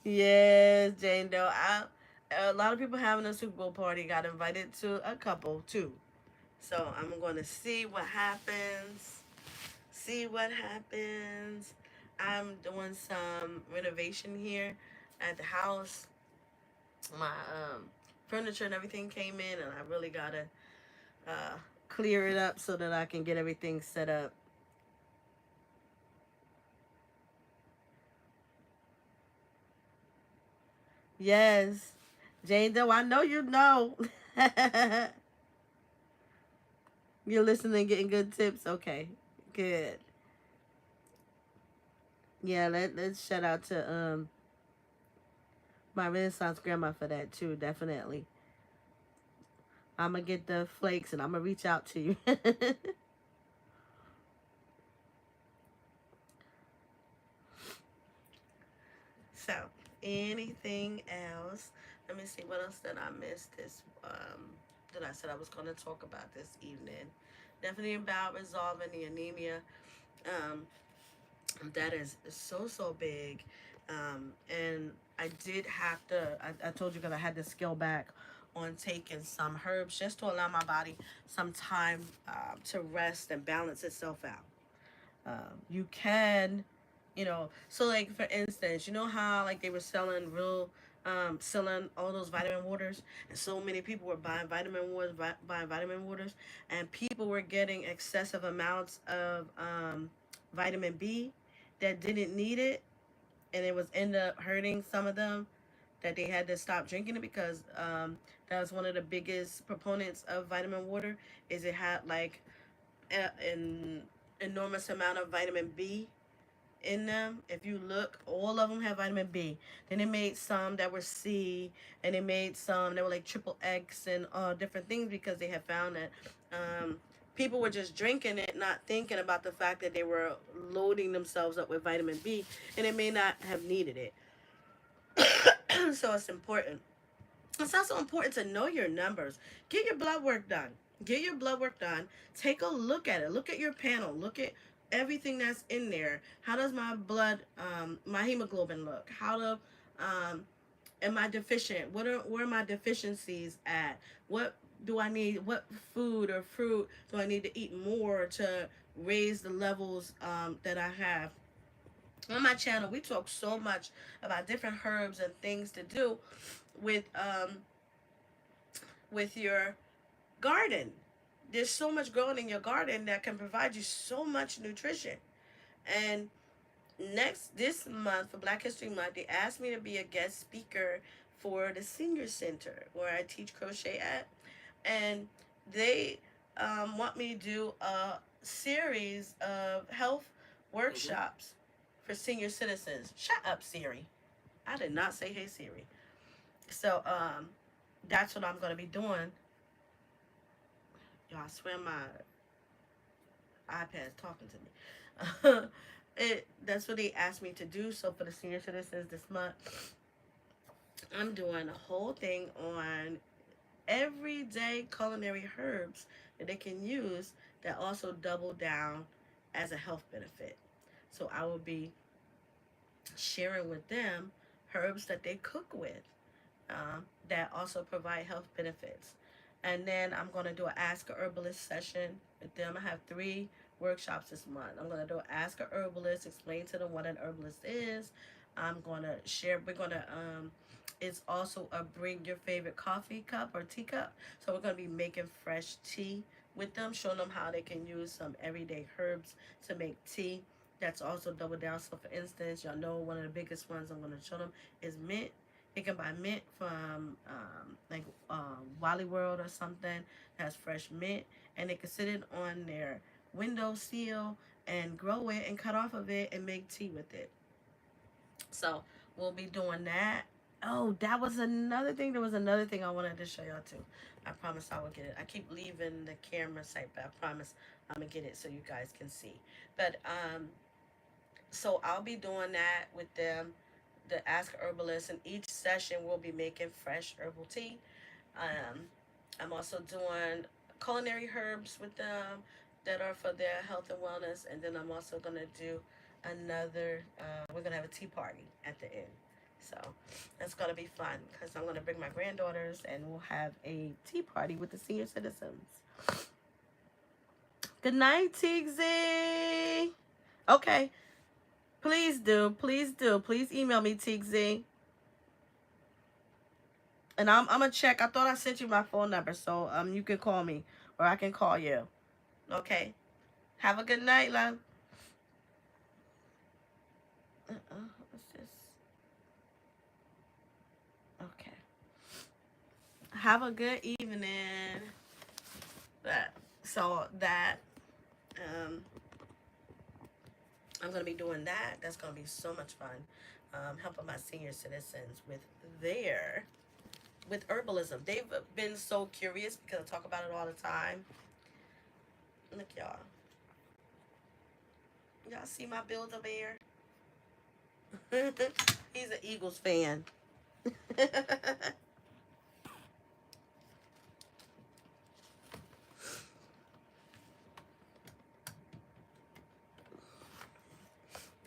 Yes, Jane Doe. A lot of people having a Super Bowl party. Got invited to a couple too. So I'm going to see what happens. See what happens. I'm doing some renovation here at the house. My furniture and everything came in, and I really gotta uh, clear it up so that I can get everything set up. Yes, Jane Doe, I know you know. You're listening, getting good tips. Okay, good. Yeah, let's shout out to my Renaissance grandma for that too. Definitely, I'm gonna get the flakes and I'm gonna reach out to you. So, anything else? Let me see what else did I miss this that I said I was going to talk about this evening. Definitely about resolving the anemia. Um, that is so big. And I did have to. I told you because I had to scale back on taking some herbs just to allow my body some time to rest and balance itself out. You can, so like for instance, you know how like they were selling selling all those vitamin waters, and so many people were buying vitamin waters, buying vitamin waters, and people were getting excessive amounts of vitamin B that didn't need it, and it was end up hurting some of them that they had to stop drinking it because that was one of the biggest proponents of vitamin water is it had like an enormous amount of vitamin B in them. If you look, all of them have vitamin B. Then they made some that were C, and they made some that were like triple X and different things because they had found that um, people were just drinking it, not thinking about the fact that they were loading themselves up with vitamin B, and they may not have needed it. So it's important. It's also important to know your numbers. Get your blood work done. Get your blood work done. Take a look at it. Look at your panel. Look at everything that's in there. How does my blood, my hemoglobin look? How do, am I deficient? Where are my deficiencies at? What do I need? What food or fruit do I need to eat more to raise the levels that I have? On my channel, we talk so much about different herbs and things to do with with your garden. There's so much growing in your garden that can provide you so much nutrition. And this month for Black History Month, they asked me to be a guest speaker for the senior center where I teach crochet at, and they want me to do a series of health workshops for senior citizens. Shut up, Siri. I did not say hey Siri. So that's what I'm going to be doing. Y'all, I swear my iPad's talking to me. That's what they asked me to do. So for the senior citizens this month, I'm doing a whole thing on everyday culinary herbs that they can use that also double down as a health benefit. So I will be sharing with them herbs that they cook with that also provide health benefits. And then I'm going to do an Ask a Herbalist session with them. I have 3 workshops this month. I'm going to do an Ask a Herbalist, explain to them what an herbalist is. I'm going to share, we're going to, it's also a bring your favorite coffee cup or teacup. So we're going to be making fresh tea with them, showing them how they can use some everyday herbs to make tea. That's also double down. So for instance, y'all know one of the biggest ones I'm going to show them is mint. You can buy mint from Wally World or something that has fresh mint, and they can sit it on their windowsill and grow it and cut off of it and make tea with it. So we'll be doing that. Oh, that was another thing. There was another thing I wanted to show y'all too. I promise I will get it. I keep leaving the camera site, but I promise I'm gonna get it so you guys can see. But so I'll be doing that with them, the Ask Herbalist, and each session we'll be making fresh herbal tea. Um, I'm also doing culinary herbs with them that are for their health and wellness, and then I'm also gonna do another. We're gonna have a tea party at the end, so that's gonna be fun because I'm gonna bring my granddaughters and we'll have a tea party with the senior citizens. Good night, Tigzy. Okay, please do, please do, please email me, Tigzy. And I'm gonna check. I thought I sent you my phone number, so you can call me or I can call you. Okay. Have a good night, love. What's this? Okay. Have a good evening. That um I'm gonna be doing that. That's gonna be so much fun. Helping my senior citizens with herbalism. They've been so curious because I talk about it all the time. Look, y'all. Y'all see my Build-A-Bear? He's an Eagles fan. Y'all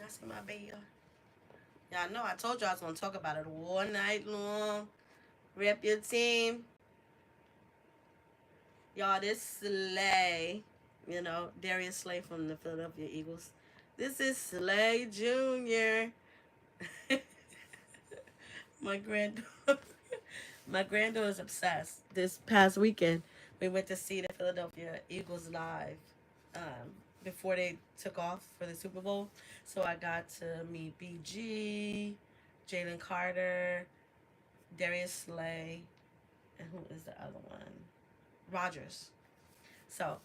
see my bear? Y'all know I told y'all I was going to talk about it all night long. Rep your team. Y'all, this Slay, Darius Slay from the Philadelphia Eagles. This is Slay Jr. my granddaughter, my granddaughter's obsessed. This past weekend, we went to see the Philadelphia Eagles live before they took off for the Super Bowl. So I got to meet BG, Jalen Carter, Darius Slay, and who is the other one? Rogers. So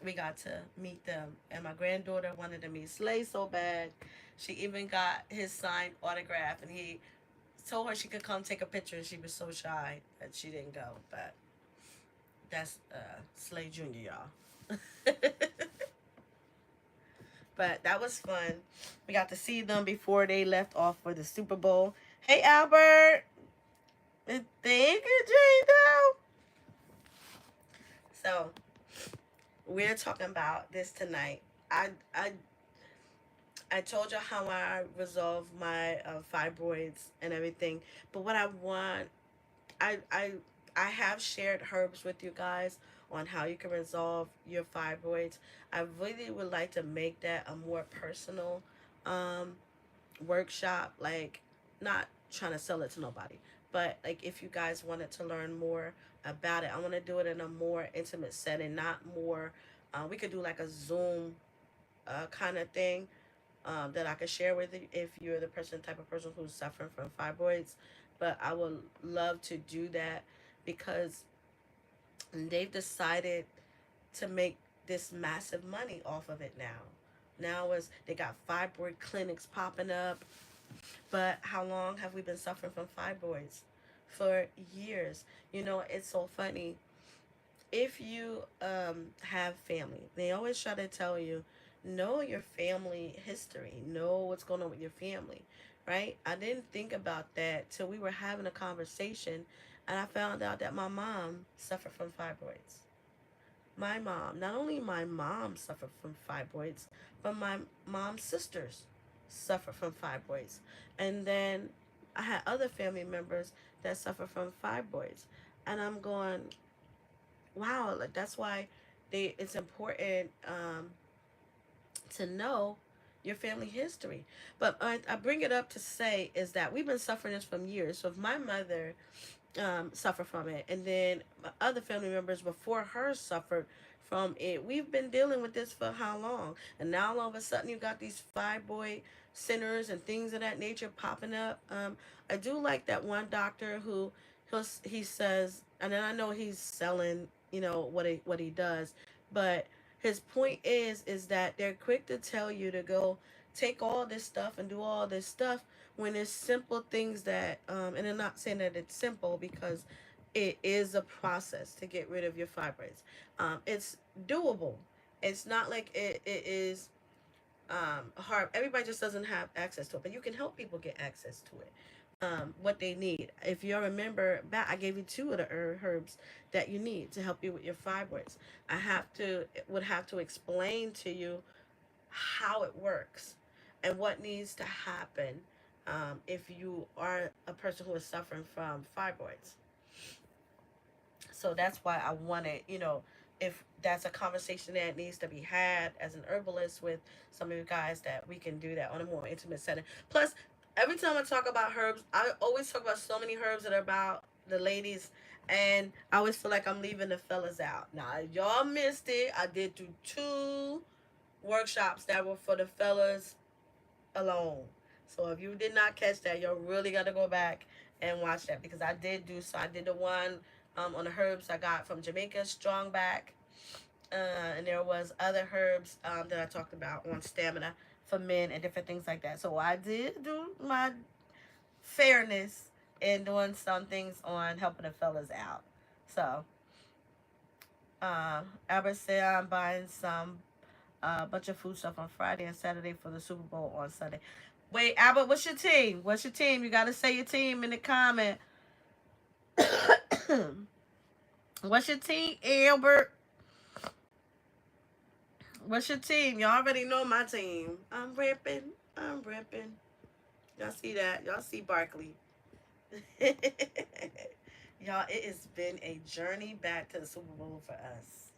we got to meet them, and my granddaughter wanted to meet Slay so bad. She even got his signed autograph, and he told her she could come take a picture, and she was so shy that she didn't go. But that's Slay Jr., y'all. But that was fun. We got to see them before they left off for the Super Bowl. Hey, Albert. Thank you, Jado. So we're talking about this tonight. I told you how I resolved my fibroids and everything, but what I want, I I I have shared herbs with you guys on how you can resolve your fibroids. I really would like to make that a more personal um, workshop, like not trying to sell it to nobody, but like if you guys wanted to learn more about it, I want to do it in a more intimate setting, not more. We could do like a Zoom kind of thing that I could share with you if you're the type of person who's suffering from fibroids. But I would love to do that because they've decided to make this massive money off of it now. Now is they got fibroid clinics popping up. But how long have we been suffering from fibroids? For years. It's so funny. If you have family, they always try to tell you, know your family history, know what's going on with your family, right? I didn't think about that till we were having a conversation, and I found out that my mom suffered from fibroids. My mom, not only my mom suffered from fibroids, but my mom's sisters suffer from fibroids. And then I had other family members that suffer from fibroids. And I'm going, wow, like that's why it's important to know your family history. But I bring it up to say is that we've been suffering this from years. So if my mother suffered from it, and then my other family members before her suffered from it, we've been dealing with this for how long? And now all of a sudden you got these fibroid centers and things of that nature popping up. I do like that one doctor who he says, and then I know he's selling, what he does, but his point is that they're quick to tell you to go take all this stuff and do all this stuff when it's simple things that and I'm not saying that it's simple because it is a process to get rid of your fibroids. It's doable. It's not like it is hard. Everybody just doesn't have access to it, but you can help people get access to it. What they need. If you remember back, I gave you two of the herbs that you need to help you with your fibroids. Would have to explain to you how it works and what needs to happen if you are a person who is suffering from fibroids. So that's why I wanted, if that's a conversation that needs to be had as an herbalist with some of you guys, that we can do that on a more intimate setting. Plus, every time I talk about herbs, I always talk about so many herbs that are about the ladies, and I always feel like I'm leaving the fellas out. Now, y'all missed it. I did do two workshops that were for the fellas alone. So if you did not catch that, you're really gonna go back and watch that, because I did do so. I did the one on the herbs I got from Jamaica, strong back, and there was other herbs that I talked about on stamina for men and different things like that. So I did do my fairness in doing some things on helping the fellas out. So Albert said I'm buying some bunch of food stuff on Friday and Saturday for the Super Bowl on Sunday. Wait, Albert, what's your team? What's your team? You gotta say your team in the comment. What's your team, Albert? What's your team? Y'all already know my team. I'm ripping. I'm ripping. Y'all see that? Y'all see Barkley. Y'all, it has been a journey back to the Super Bowl for us.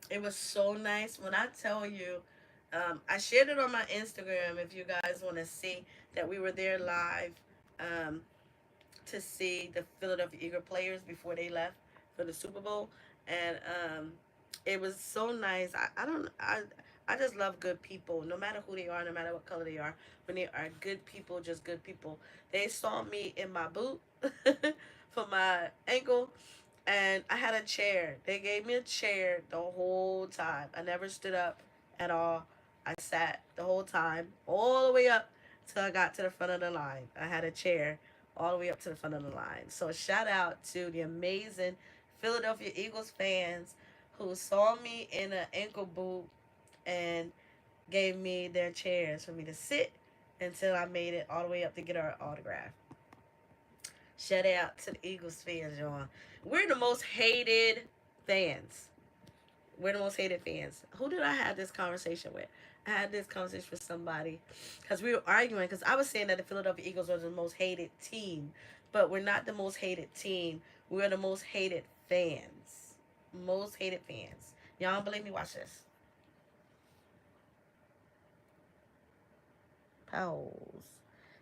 It was so nice. When I tell you, I shared it on my Instagram if you guys want to see that we were there live um, to see the Philadelphia Eagle players before they left for the Super Bowl. And it was so nice. I just love good people, no matter who they are, no matter what color they are. When they are good people, just good people. They saw me in my boot for my ankle, and I had a chair. They gave me a chair the whole time. I never stood up at all. I sat the whole time, all the way up till I got to the front of the line. I had a chair all the way up to the front of the line. So shout out to the amazing Philadelphia Eagles fans who saw me in an ankle boot and gave me their chairs for me to sit until I made it all the way up to get our autograph. Shout out to the Eagles fans, y'all. We're the most hated fans. We're the most hated fans. Who did I have this conversation with? I had this conversation with somebody because we were arguing, because I was saying that the Philadelphia Eagles are the most hated team, but we're not the most hated team. We're the most hated fans. Most hated fans. Y'all don't believe me? Watch this. Pause.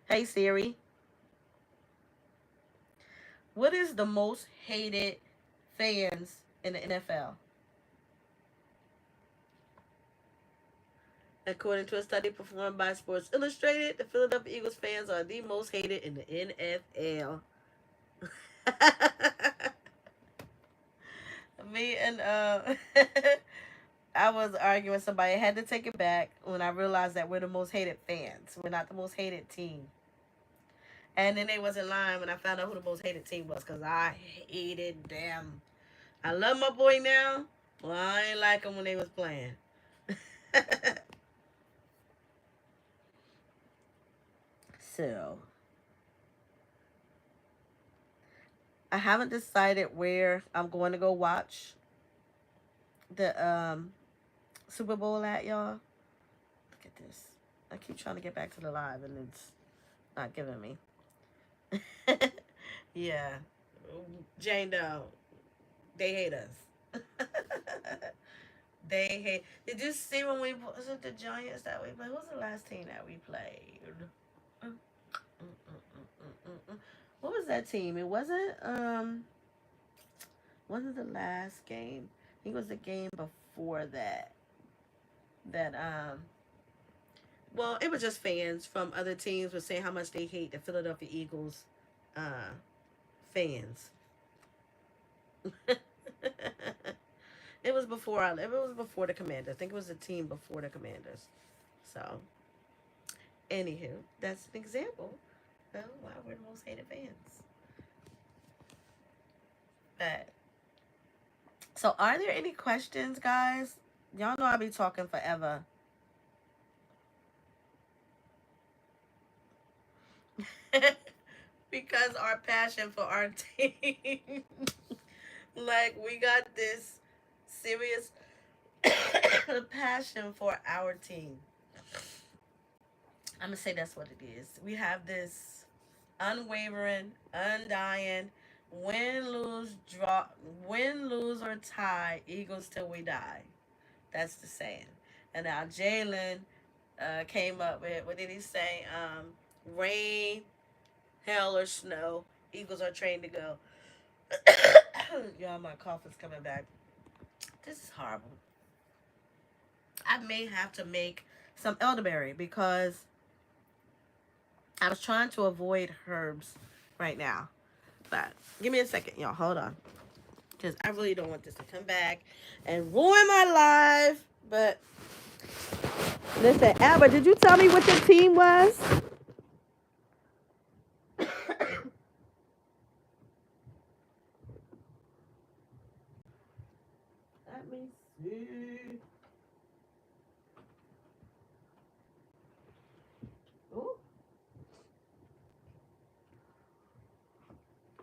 Hey Siri, what is the most hated fans in the NFL? According to a study performed by Sports Illustrated, the Philadelphia Eagles fans are the most hated in the NFL. Me and I was arguing with somebody. I had to take it back when I realized that we're the most hated fans. We're not the most hated team. And then they wasn't lying when I found out who the most hated team was, because I hated them. I love my boy now. Well, I ain't like him when they was playing. So, I haven't decided where I'm going to go watch the Super Bowl at, y'all. Look at this. I keep trying to get back to the live and it's not giving me. Yeah. Jane Doe. They hate us. They hate. Did you see when we was it the Giants that we played? What was the last team that we played? Mm, mm, What was that team? It wasn't the last game. I think it was the game before that. That well, it was just fans from other teams were saying how much they hate the Philadelphia Eagles uh fans. It was before it was before the Commanders. I think it was a team before the Commanders. So, anywho, that's an example of why we're the most hated fans. But so, are there any questions, guys? Y'all know I'll be talking forever. Because our passion for our team. Like, we got this serious passion for our team. I'm gonna say that's what it is. We have this unwavering, undying, win, lose or tie, Eagles till we die. That's the saying. And now Jalen came up with, what did he say? Rain, hail, or snow, Eagles are trained to go. Y'all, my cough is coming back. This is horrible. I may have to make some elderberry because I was trying to avoid herbs right now. But give me a second, y'all. Hold on. Because I really don't want this to come back and ruin my life. But listen, Albert, did you tell me what your team was? Let me see. Ooh.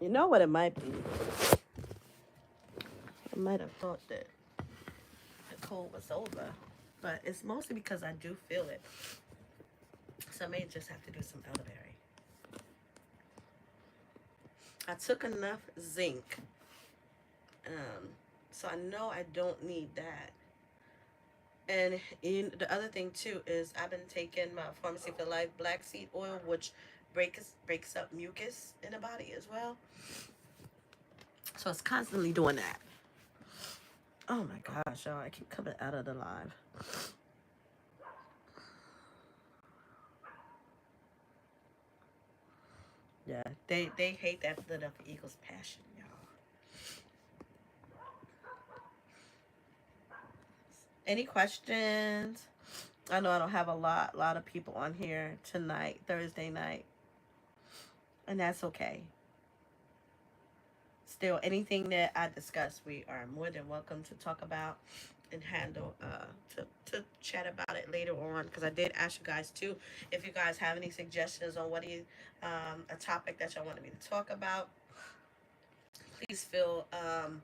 You know what it might be? I might have thought that the cold was over. But it's mostly because I do feel it. So I may just have to do some elderberry. I took enough zinc. So I know I don't need that. And the other thing too is I've been taking my Pharmacy for Life black seed oil, which breaks up mucus in the body as well. So it's constantly doing that. Oh my gosh, y'all! I keep coming out of the live. Yeah, they hate that Philadelphia Eagles passion, y'all. Any questions? I know I don't have a lot of people on here tonight, Thursday night, and that's okay. Still, anything that I discuss, we are more than welcome to talk about and handle to chat about it later on, because I did ask you guys too if you guys have any suggestions on what is a topic that y'all wanted me to talk about. Please feel um,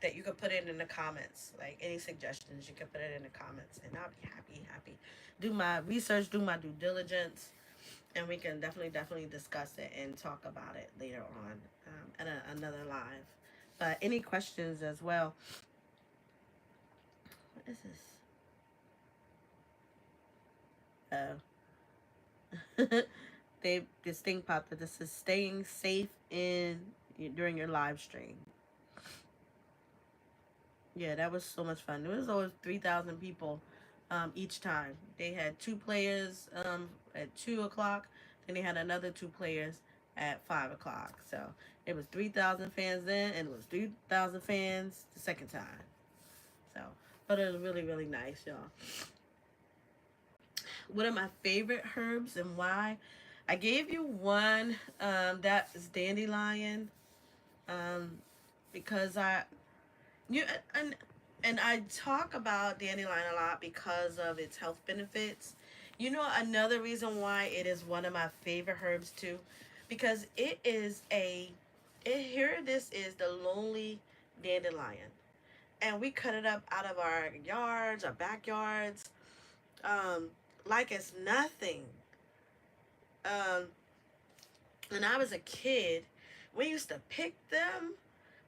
that you can put it in the comments. Like any suggestions, you can put it in the comments, and I'll be happy. Do my research, do my due diligence, and we can definitely discuss it and talk about it later on at another live. But any questions as well? What is this? Oh, this thing popped up. This is staying safe during your live stream. Yeah, that was so much fun. There was over 3,000 people each time. They had two players at 2 o'clock. Then they had another two players at 5 o'clock. So it was 3,000 fans then, and it was 3,000 fans the second time. So, but it was really nice, y'all. What are my favorite herbs and why? I gave you one that is dandelion, um, because you and and I talk about dandelion a lot because of its health benefits. You know, another reason why it is one of my favorite herbs too, because it is here this is the lonely dandelion, and we cut it up out of our yards, our backyards, um, like it's nothing. Um, when I was a kid, we used to pick them.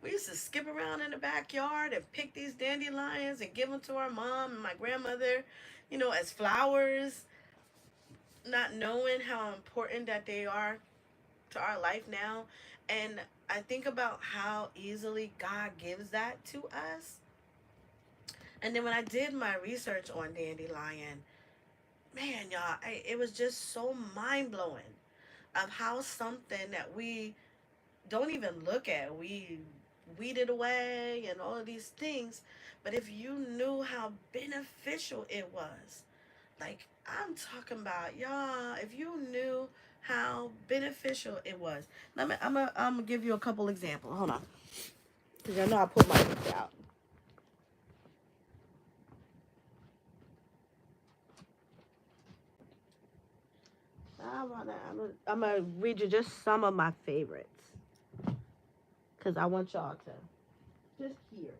We used to skip around in the backyard and pick these dandelions and give them to our mom and my grandmother, as flowers, not knowing how important that they are to our life now. And I think about how easily God gives that to us. And then when I did my research on dandelion, man, y'all, it was just so mind blowing of how something that we don't even look at, we weed it away and all of these things. But if you knew how beneficial it was, like I'm talking about, y'all, if you knew how beneficial it was. I'm gonna give you a couple examples. Hold on, because I know I pulled my book out. I'm gonna read you just some of my favorites, because I want y'all to just hear it.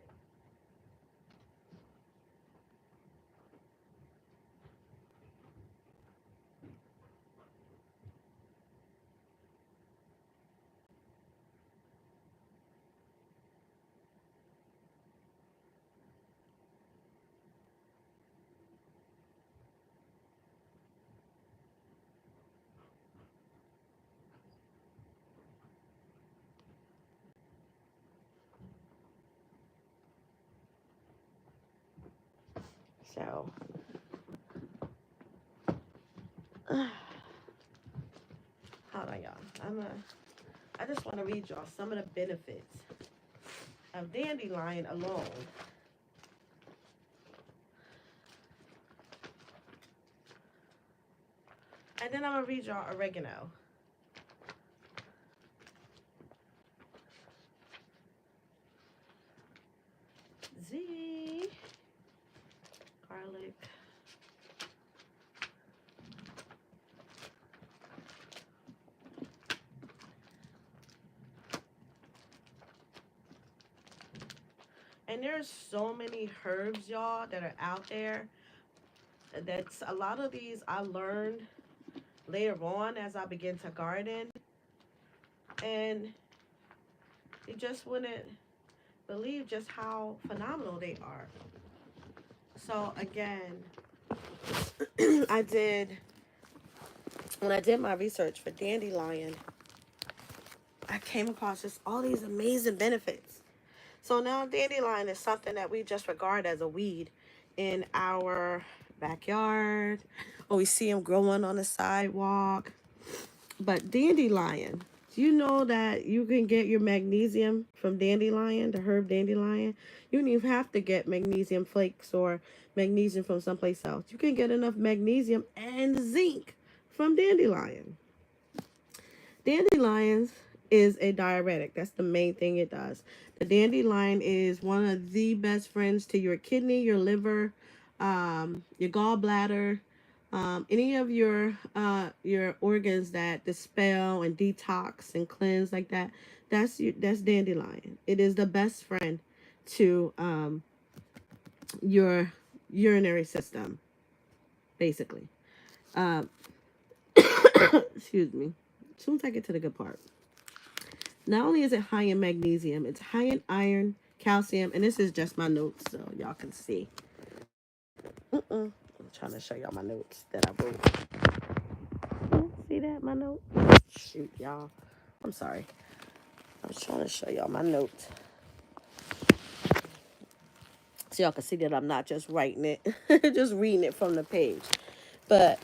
So, hold on, y'all. I just want to read y'all some of the benefits of dandelion alone. And then I'm going to read y'all oregano. Z. Garlic. And there's so many herbs, y'all, that are out there. That's a lot of these I learned later on as I began to garden. And you just wouldn't believe just how phenomenal they are. So again, when I did my research for dandelion, I came across just all these amazing benefits. So now dandelion is something that we just regard as a weed in our backyard, or we see them growing on the sidewalk. But dandelion, do you know that you can get your magnesium from dandelion, the herb dandelion? You don't even have to get magnesium flakes or magnesium from someplace else. You can get enough magnesium and zinc from dandelion. Dandelions is a diuretic. That's the main thing it does. The dandelion is one of the best friends to your kidney, your liver, your gallbladder, any of your organs that dispel and detox and cleanse like that. That's dandelion. It is the best friend to your urinary system, basically. Um, excuse me. As soon as I get to the good part. Not only is it high in magnesium, it's high in iron, calcium, and this is just my notes so y'all can see. I'm trying to show y'all my notes that I wrote. See that, my note? Shoot, y'all. I'm sorry. I was trying to show y'all my notes so y'all can see that I'm not just writing it, just reading it from the page. But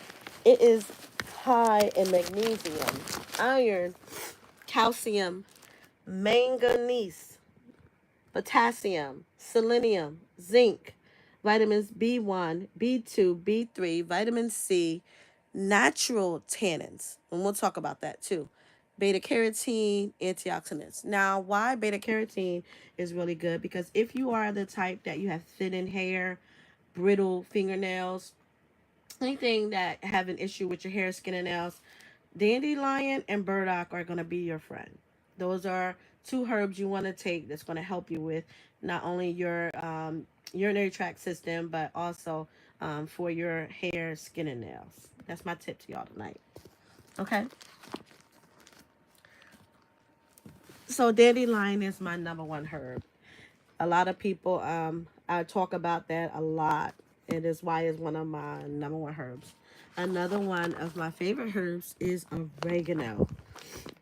it is high in magnesium, iron, calcium, manganese, potassium, selenium, zinc, vitamins B1, B2, B3, vitamin C, natural tannins. And we'll talk about that too. Beta carotene, antioxidants. Now, why beta carotene is really good? Because if you are the type that you have thinning hair, brittle fingernails, anything that have an issue with your hair, skin, and nails, dandelion and burdock are going to be your friend. Those are two herbs you want to take that's going to help you with not only your urinary tract system, but also for your hair, skin, and nails. That's my tip to y'all tonight. Okay. So dandelion is my number one herb. A lot of people, I talk about that a lot. It is why it's one of my number one herbs. Another one of my favorite herbs is oregano.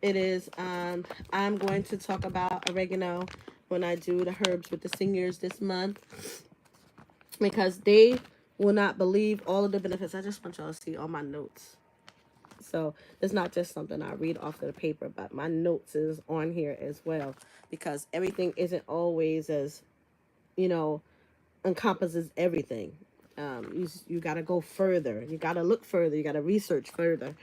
It is, I'm going to talk about oregano when I do the herbs with the seniors this month because they will not believe all of the benefits. I just want y'all to see all my notes. So it's not just something I read off of the paper, but my notes is on here as well because everything isn't always as, you know, encompasses everything. You got to go further. You got to look further. You got to research further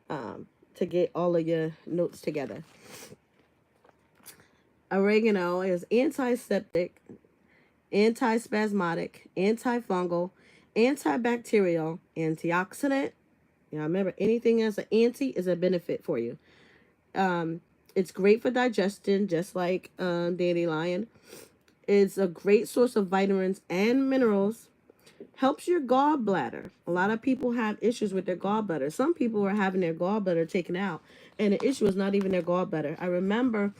to get all of your notes together. Oregano is antiseptic, antispasmodic, antifungal, antibacterial, antioxidant. You know, remember, anything as an anti is a benefit for you. It's great for digestion, just like dandelion. It's a great source of vitamins and minerals. Helps your gallbladder. A lot of people have issues with their gallbladder. Some people are having their gallbladder taken out, and the issue is not even their gallbladder. I remember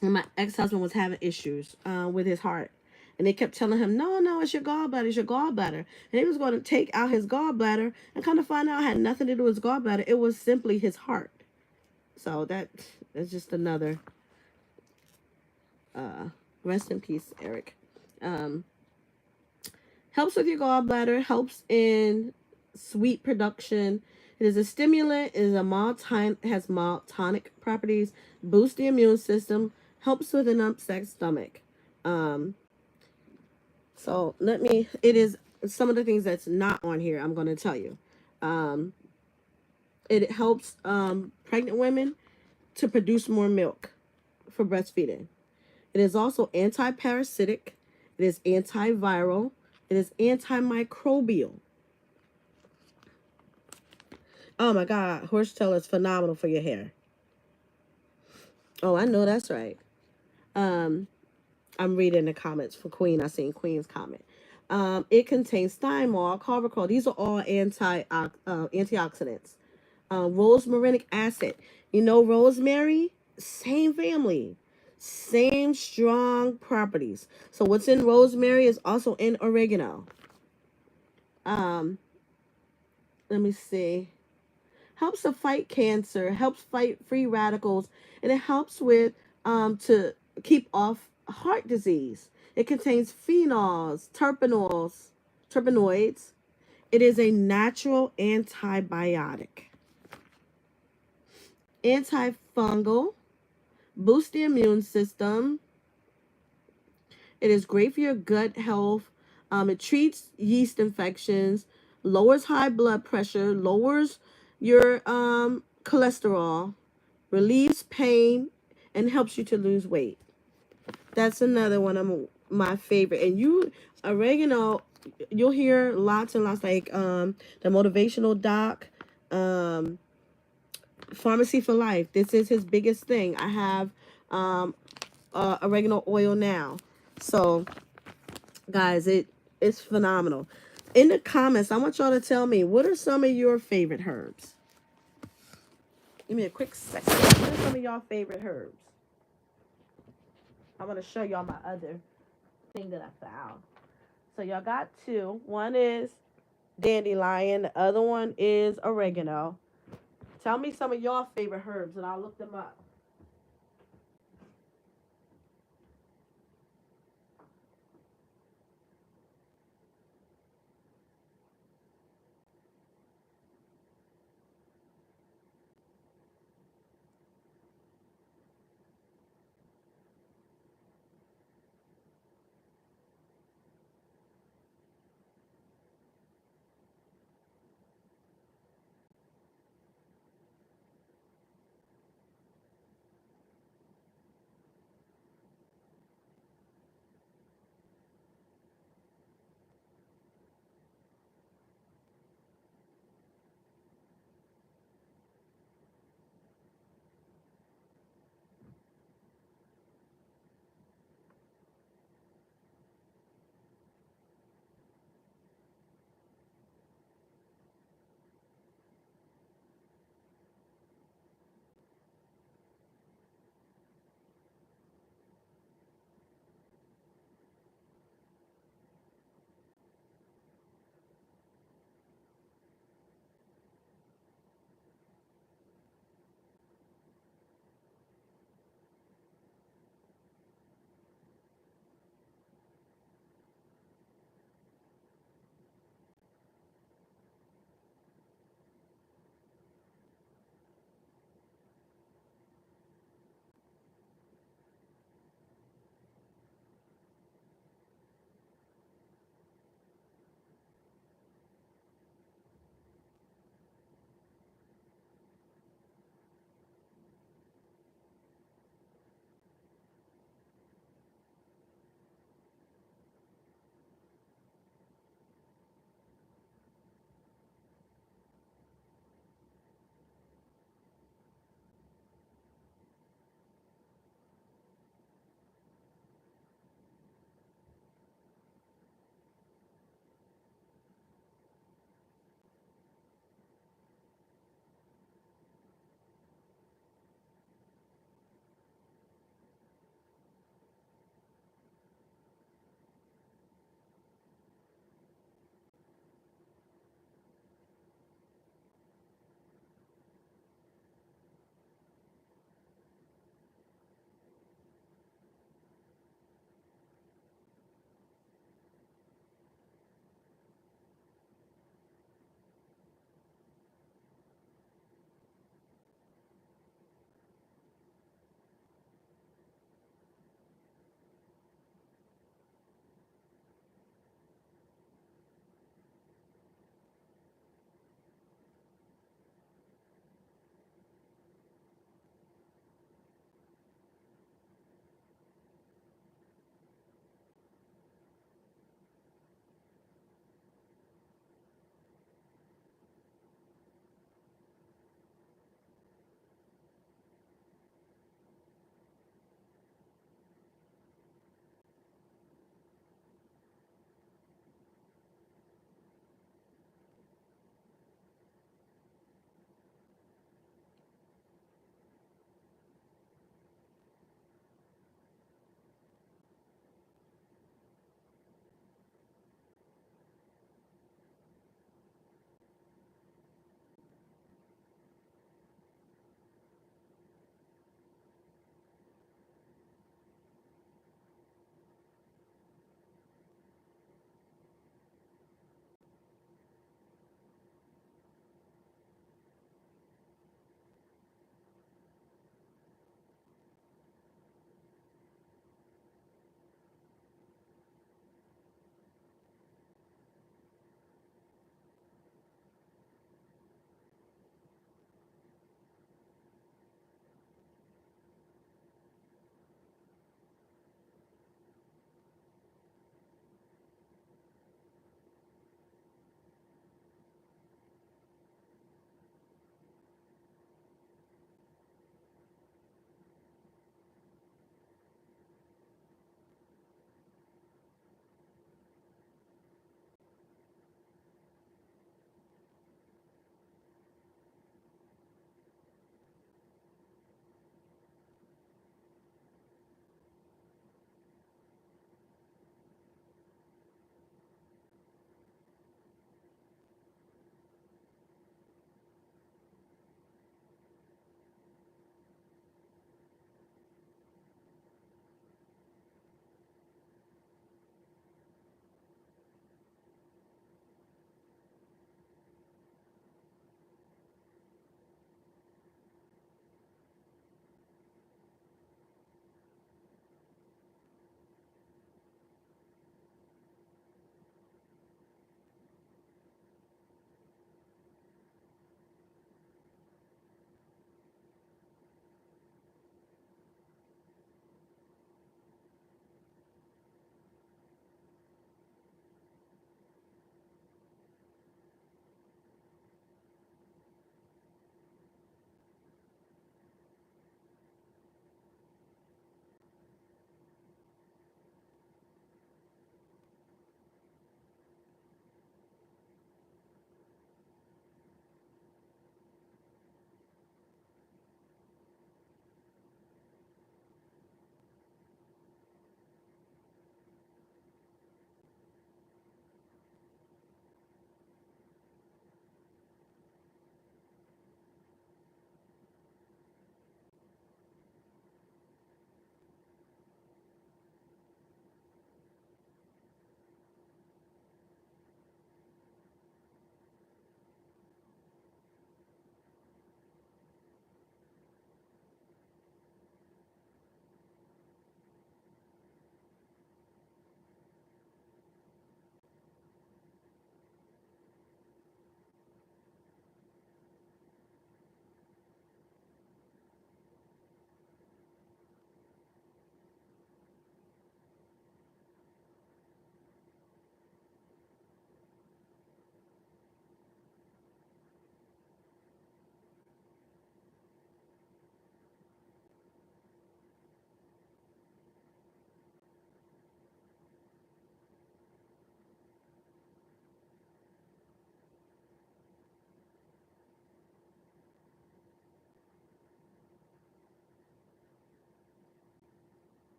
when my ex-husband was having issues with his heart, and they kept telling him, no, no, it's your gallbladder, it's your gallbladder. And he was going to take out his gallbladder and kind of find out it had nothing to do with his gallbladder. It was simply his heart. So that's just another rest in peace, Eric. Helps with your gallbladder, helps in sweet production. It is a stimulant, it is a mild has mild tonic properties, boosts the immune system, helps with an upset stomach. So it is some of the things that's not on here, I'm going to tell you. It helps pregnant women to produce more milk for breastfeeding. It is also anti-parasitic. It is antiviral. It is antimicrobial. Oh my God, horsetail is phenomenal for your hair. Oh, I know that's right. I'm reading the comments for Queen. I seen Queen's comment. It contains thymol, carvacrol. These are all antioxidants. Rosmarinic acid. You know, rosemary, same family, same strong properties. So what's in rosemary is also in oregano. Let me see. Helps to fight cancer, helps fight free radicals, and it helps with to keep off heart disease. It contains phenols, terpenoids. It is a natural antibiotic. Antifungal, boosts the immune system. It is great for your gut health. It treats yeast infections, lowers high blood pressure, lowers your cholesterol, relieves pain, and helps you to lose weight. That's another one of my favorite. And oregano, you'll hear lots and lots like the motivational doc, Pharmacy for Life. This is his biggest thing. I have oregano oil now. So guys, it's phenomenal. In the comments, I want y'all to tell me, what are some of your favorite herbs? Give me a quick second. What are some of y'all favorite herbs? I'm going to show y'all my other thing that I found. So y'all got two. One is dandelion. The other one is oregano. Tell me some of y'all favorite herbs and I'll look them up.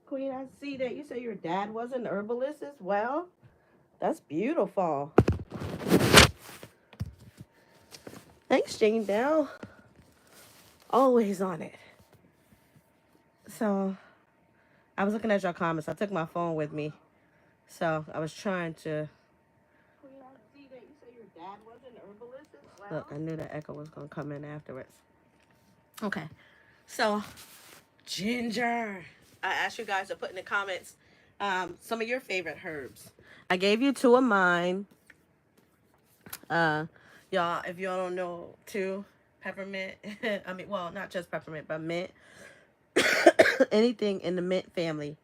Queen, I see that you say your dad was an herbalist as well. That's beautiful. Thanks, Jane Bell. Always on it. So, I was looking at your comments. I took my phone with me. So, I was trying to. Queen, I see that you say your dad was an herbalist as well. Look, I knew that echo was going to come in afterwards. Okay. So, ginger. I asked you guys to put in the comments some of your favorite herbs. I gave you two of mine. Y'all, if y'all don't know, too, peppermint. I mean, well, not just peppermint, but mint. Anything in the mint family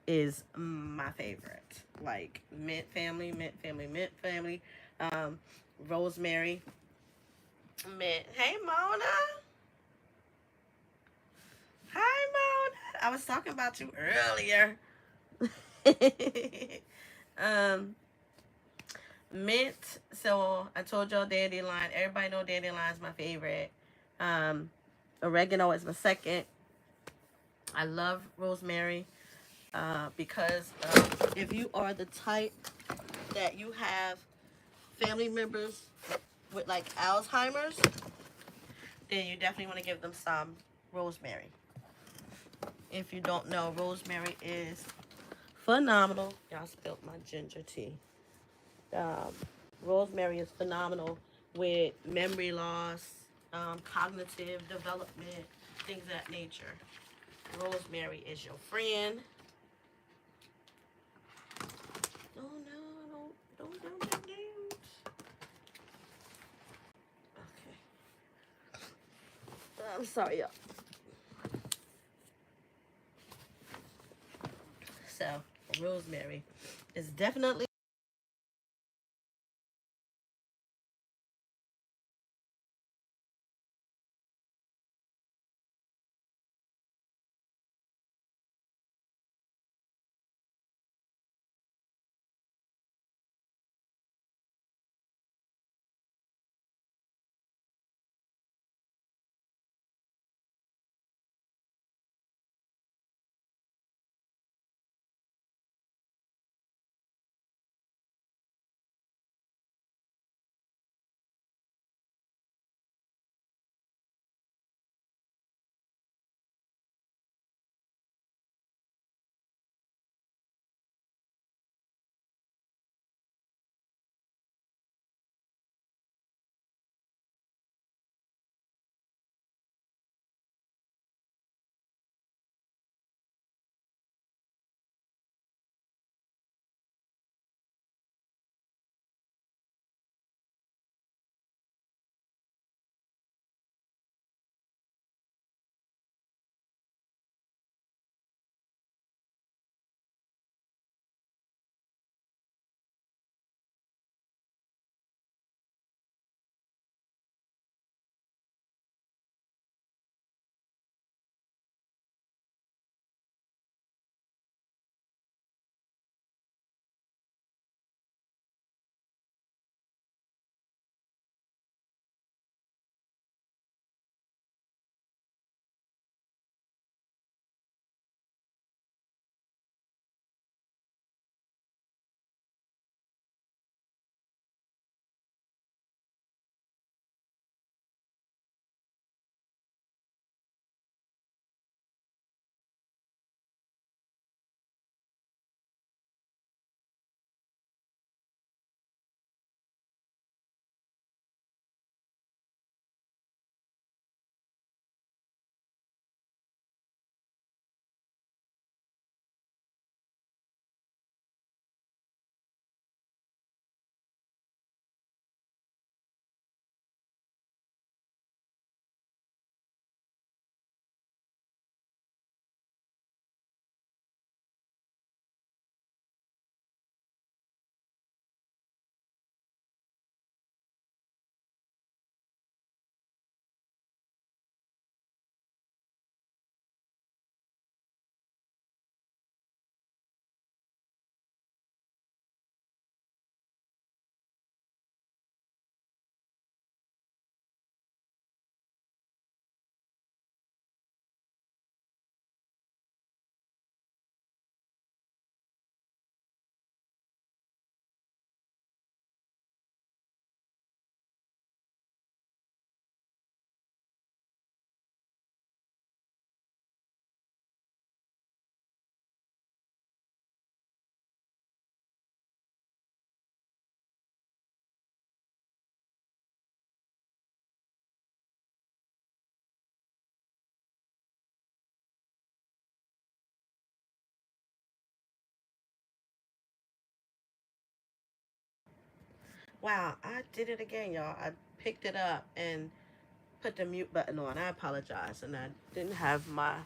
is my favorite. Like mint family, mint family, mint family. Um, rosemary, mint. Hey, Mona. Hi, Mona. I was talking about you earlier. um, mint. So I told y'all dandelion. Everybody know dandelion is my favorite. Um, oregano is my second. I love rosemary because if you are the type that you have family members with like Alzheimer's, then you definitely want to give them some rosemary. If you don't know, rosemary is phenomenal. Y'all spilled my ginger tea. Um, rosemary is phenomenal with memory loss, cognitive development, things of that nature. Rosemary is your friend. Oh no, don't. Okay. I'm sorry, y'all. So, rosemary is definitely Wow, I did it again, y'all. I picked it up and put the mute button on. I apologize, and I didn't have my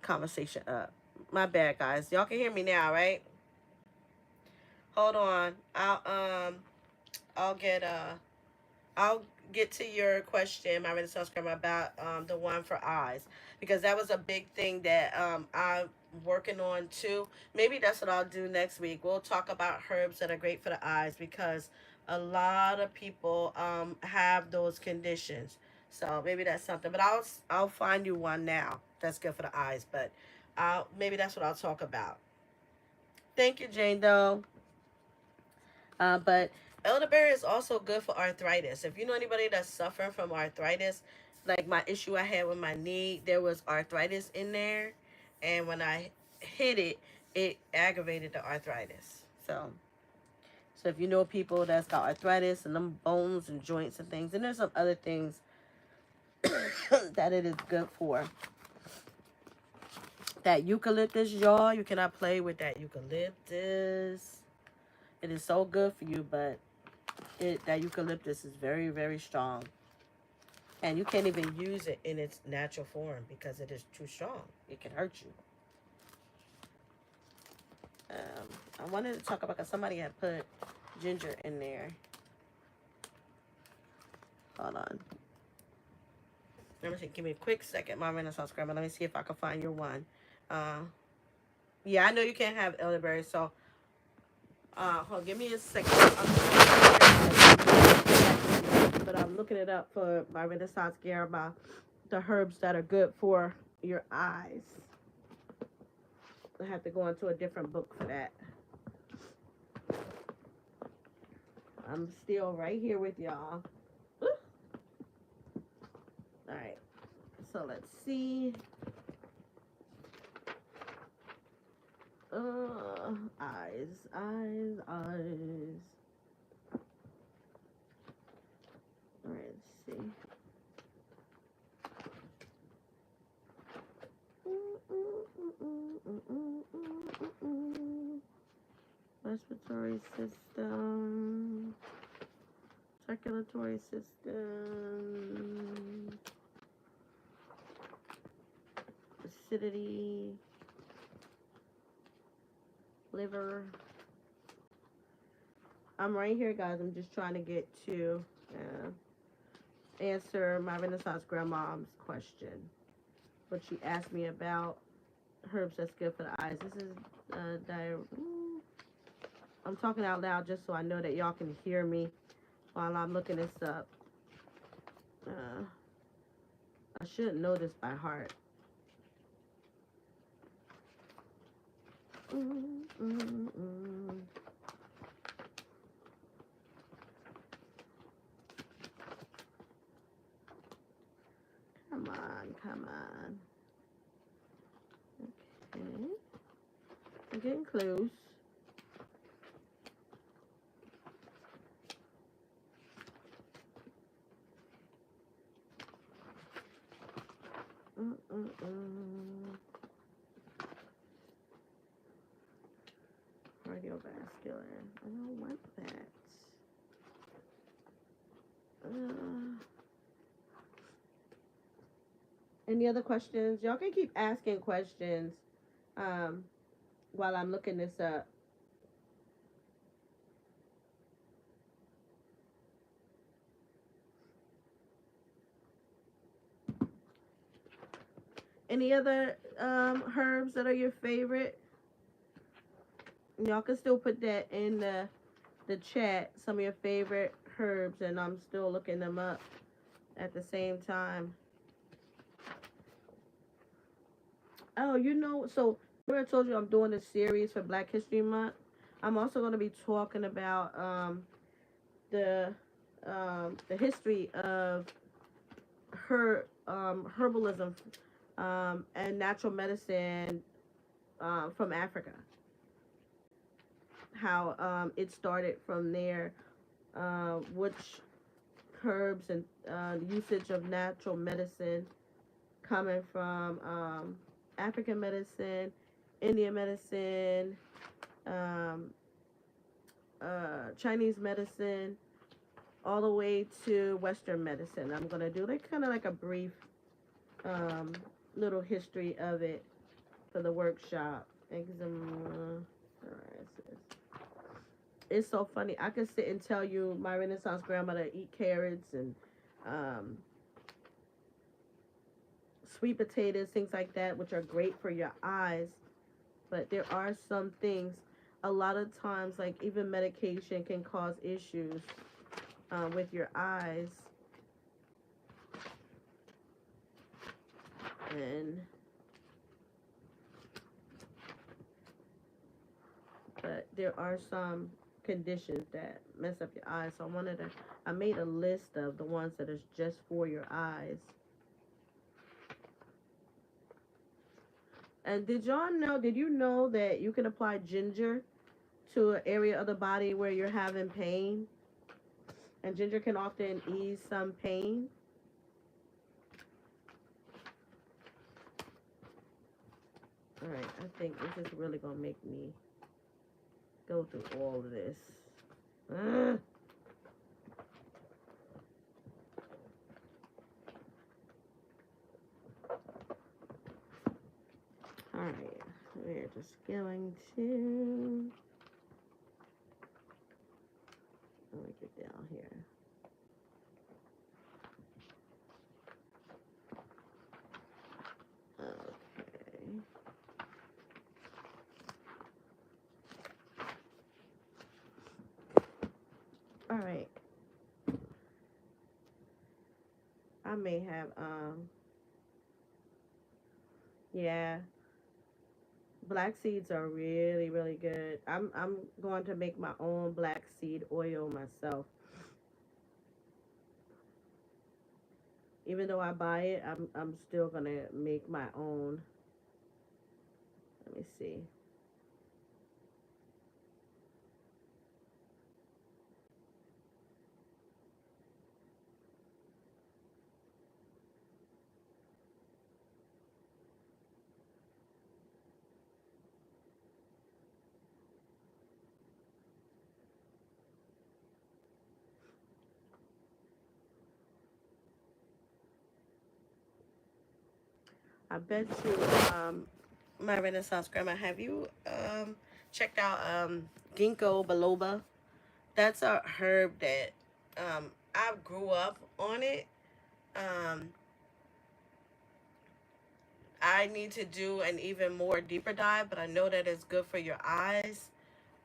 conversation up. My bad, guys. Y'all can hear me now, right? Hold on. I'll get I'll get to your question, my Renaissance grandma, about the one for eyes, because that was a big thing that I'm working on too. Maybe that's what I'll do next week. We'll talk about herbs that are great for the eyes, because a lot of people have those conditions. So maybe that's something. But I'll find you one now that's good for the eyes. But maybe that's what I'll talk about. Thank you, Jane. Though. But elderberry is also good for arthritis. If you know anybody that's suffering from arthritis, like my issue I had with my knee, there was arthritis in there, and when I hit it, it aggravated the arthritis. So if you know people that's got arthritis and them bones and joints and things, and there's some other things that it is good for. That eucalyptus, y'all, you cannot play with that eucalyptus. It is so good for you, but that eucalyptus is very, very strong. And you can't even use it in its natural form because it is too strong. It can hurt you. I wanted to talk about, because somebody had put ginger in there. Hold on. Let me see. Give me a quick second, my Renaissance grandma. Let me see if I can find your one. Yeah, I know you can't have elderberry, so hold on, give me a second. But I'm looking it up for my Renaissance grandma. The herbs that are good for your eyes. I have to go into a different book for that. I'm still right here with y'all. Alright. So let's see. Eyes. Alright, let's see. Respiratory system, circulatory system, acidity, liver. I'm right here, guys. I'm just trying to get to answer my Renaissance grandma's question. What she asked me about herbs that's good for the eyes. This is I'm talking out loud just so I know that y'all can hear me while I'm looking this up. I should know this by heart. Come on. Okay. I'm getting close. Cardiovascular. I don't want that. Any other questions? Y'all can keep asking questions while I'm looking this up. Any other herbs that are your favorite? Y'all can still put that in the chat, some of your favorite herbs, and I'm still looking them up at the same time. Oh, so remember I told you I'm doing a series for Black History Month. I'm also going to be talking about the history of herbalism and natural medicine from Africa. How it started from there, which herbs and usage of natural medicine coming from African medicine, Indian medicine, Chinese medicine, all the way to Western medicine. I'm gonna do like kind of like a brief um, little history of it for the workshop. Eczema. Psoriasis. It's so funny. I could sit and tell you my Renaissance grandmother eat carrots and um, sweet potatoes, things like that, which are great for your eyes. But there are some things, a lot of times, like even medication can cause issues with your eyes. And but there are some conditions that mess up your eyes. So I made a list of the ones that is just for your eyes. And did you know that you can apply ginger to an area of the body where you're having pain? And ginger can often ease some pain. All right, I think this is really gonna make me go through all of this. Ugh. All right, we're just going to let me get down here. Okay. All right. I may have yeah, black seeds are really really good. I'm going to make my own black seed oil myself. Even though I buy it, I'm still going to make my own. Let me see. I bet you my Renaissance grandma, have you checked out ginkgo biloba? That's a herb that I grew up on it. Um, I need to do an even more deeper dive, but I know that it's good for your eyes.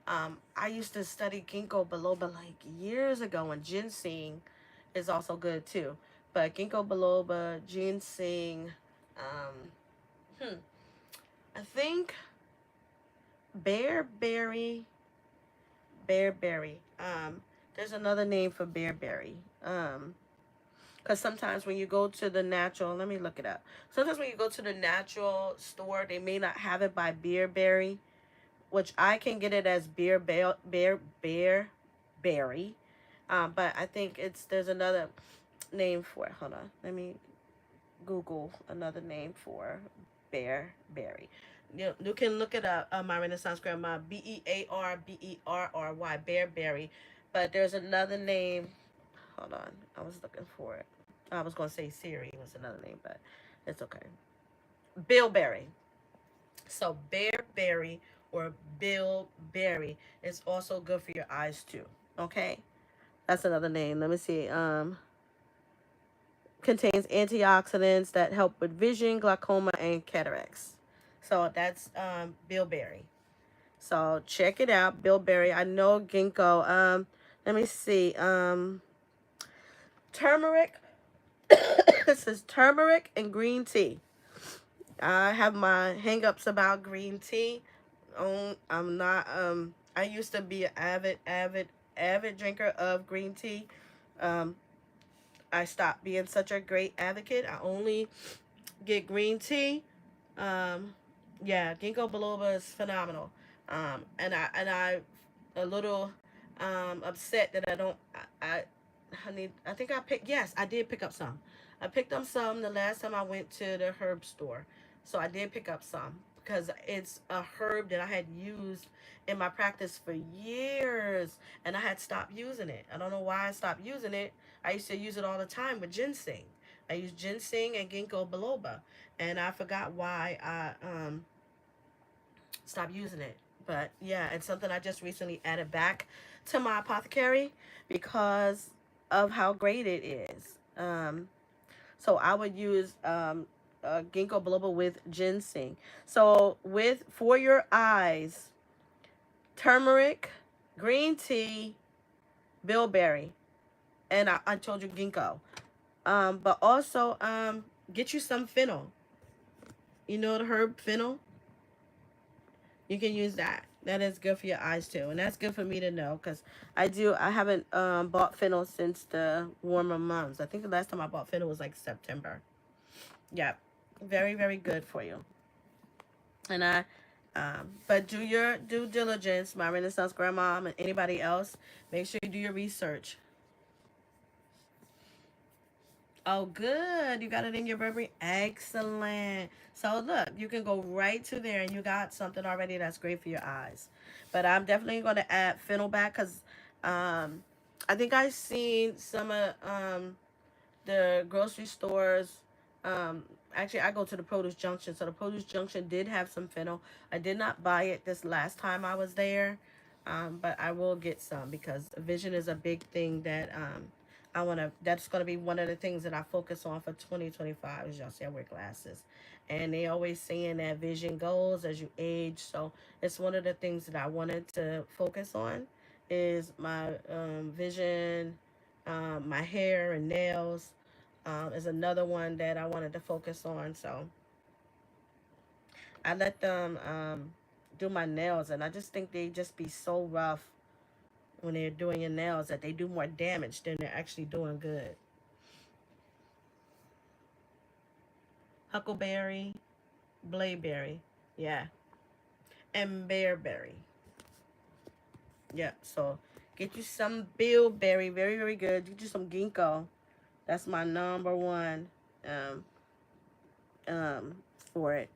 I used to study ginkgo biloba like years ago, and ginseng is also good too. But ginkgo biloba, ginseng, um, I think bearberry, bearberry. There's another name for bearberry. Because sometimes when you go to the natural, let me look it up. Sometimes when you go to the natural store, they may not have it by bearberry, which I can get it as bearberry. But I think there's another name for it. Hold on, let me Google another name for bearberry. You can look it up. My Renaissance grandma, Bearberry, bearberry. But there's another name. Hold on, I was looking for it. I was gonna say Siri was another name, but it's okay. Bilberry. So bearberry or bilberry is also good for your eyes too. Okay, that's another name. Let me see. Contains antioxidants that help with vision, glaucoma, and cataracts. So that's bilberry. So check it out, bilberry. I know ginkgo. Let me see. Turmeric. This is turmeric and green tea. I have my hangups about green tea. I'm not. I used to be an avid drinker of green tea. Um, I stopped being such a great advocate. I only get green tea. Um, yeah, ginkgo biloba is phenomenal. And I a little upset that I don't. I need. I think I picked. Yes, I did pick up some. I picked up some the last time I went to the herb store. So I did pick up some because it's a herb that I had used in my practice for years, and I had stopped using it. I don't know why I stopped using it. I used to use it all the time with ginseng. I use ginseng and ginkgo biloba, and I forgot why I stopped using it. But yeah, it's something I just recently added back to my apothecary because of how great it is. So I would use ginkgo biloba with ginseng. So with for your eyes, turmeric, green tea, bilberry, and I told you ginkgo. But also get you some fennel. You know the herb fennel? You can use that. That is good for your eyes too, and that's good for me to know because I haven't bought fennel since the warmer months. I think the last time I bought fennel was like September. Yeah, very very good for you. And but do your due diligence, my Renaissance grandma and anybody else. Make sure you do your research. Oh, good. You got it in your Burberry. Excellent. So look, you can go right to there and you got something already that's great for your eyes. But I'm definitely going to add fennel back because I think I've seen some of the grocery stores. Um, Actually, I go to the Produce Junction. So the Produce Junction did have some fennel. I did not buy it this last time I was there. But I will get some because vision is a big thing that that's going to be one of the things that I focus on for 2025. As y'all see, I wear glasses. And they always saying that vision goes as you age. So it's one of the things that I wanted to focus on is my vision, my hair and nails is another one that I wanted to focus on. So I let them do my nails, and I just think they just be so rough when they're doing your nails that they do more damage than they're actually doing good. Huckleberry, blaeberry, yeah, and bearberry. Yeah, so get you some bilberry, very very good. Get you some ginkgo. That's my number one. Um, um, for it.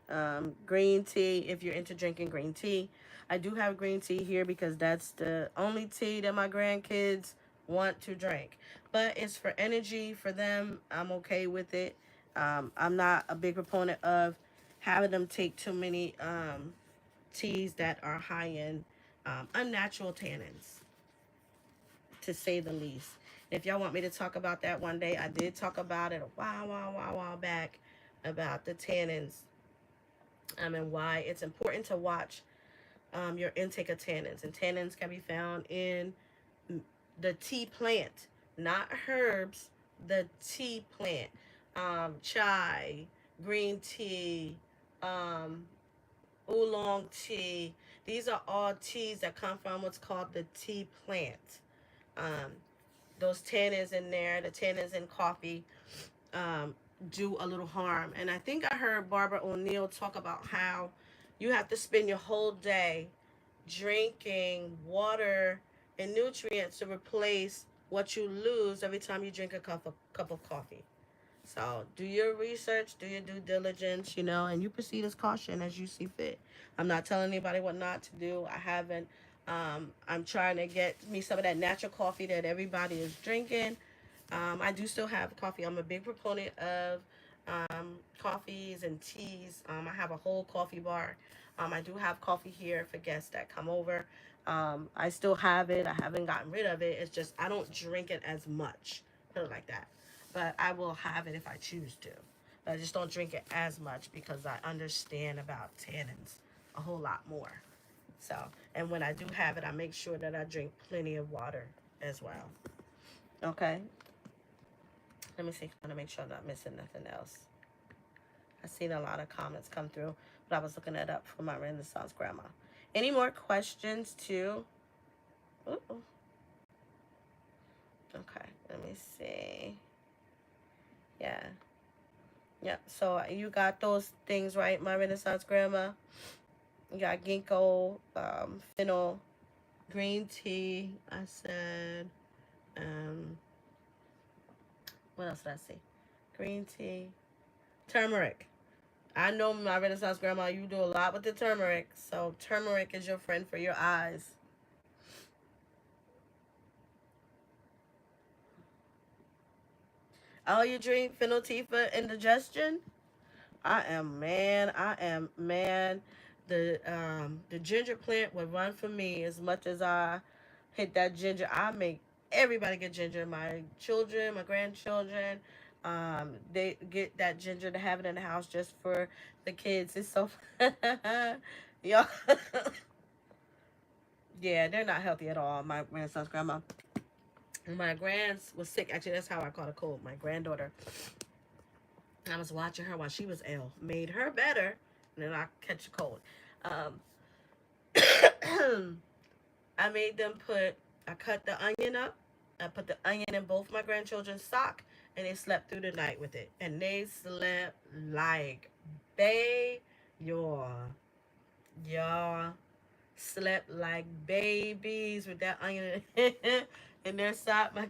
Green tea, if you're into drinking green tea. I do have green tea here because that's the only tea that my grandkids want to drink. But it's for energy for them. I'm okay with it. I'm not a big proponent of having them take too many teas that are high in unnatural tannins, to say the least. If y'all want me to talk about that one day, I did talk about it a while back about the tannins and why it's important to watch your intake of tannins. And tannins can be found in the tea plant, not herbs, the tea plant. Chai, green tea, um, oolong tea. These are all teas that come from what's called the tea plant. Um, those tannins in there, the tannins in coffee, um, do a little harm. And I think I heard Barbara O'Neill talk about how you have to spend your whole day drinking water and nutrients to replace what you lose every time you drink a cup of coffee. So do your research, do your due diligence, and you proceed as caution as you see fit. I'm not telling anybody what not to do. I haven't. I'm trying to get me some of that natural coffee that everybody is drinking. I do still have coffee. I'm a big proponent of coffees and teas. I have a whole coffee bar. I do have coffee here for guests that come over. I still have it. I haven't gotten rid of it. It's just I don't drink it as much. Put it like that. But I will have it if I choose to. But I just don't drink it as much because I understand about tannins a whole lot more. So, and when I do have it, I make sure that I drink plenty of water as well. Okay. Let me see. I want to make sure I'm not missing nothing else. I've seen a lot of comments come through, but I was looking it up for my Renaissance grandma. Any more questions too? Ooh. Okay. Let me see. Yeah. Yeah. So you got those things right, my Renaissance grandma. You got ginkgo, fennel, green tea. I said, um, what else did I say? Green tea, turmeric. I know my Renaissance grandma, you do a lot with the turmeric. So turmeric is your friend for your eyes. Oh, you drink fennel tea for indigestion? I am man. The ginger plant would run for me as much as I hit that ginger. I make everybody get ginger. My children, my grandchildren, they get that ginger to have it in the house just for the kids. It's so y'all. Yeah, they're not healthy at all. My grandson's grandma. My grands was sick. Actually, that's how I caught a cold. My granddaughter. I was watching her while she was ill. Made her better. And then I catch a cold. Um, I made them put, I cut the onion up. I put the onion in both my grandchildren's sock, and they slept through the night with it. And they slept like y'all, y'all slept like babies with that onion in their sock. My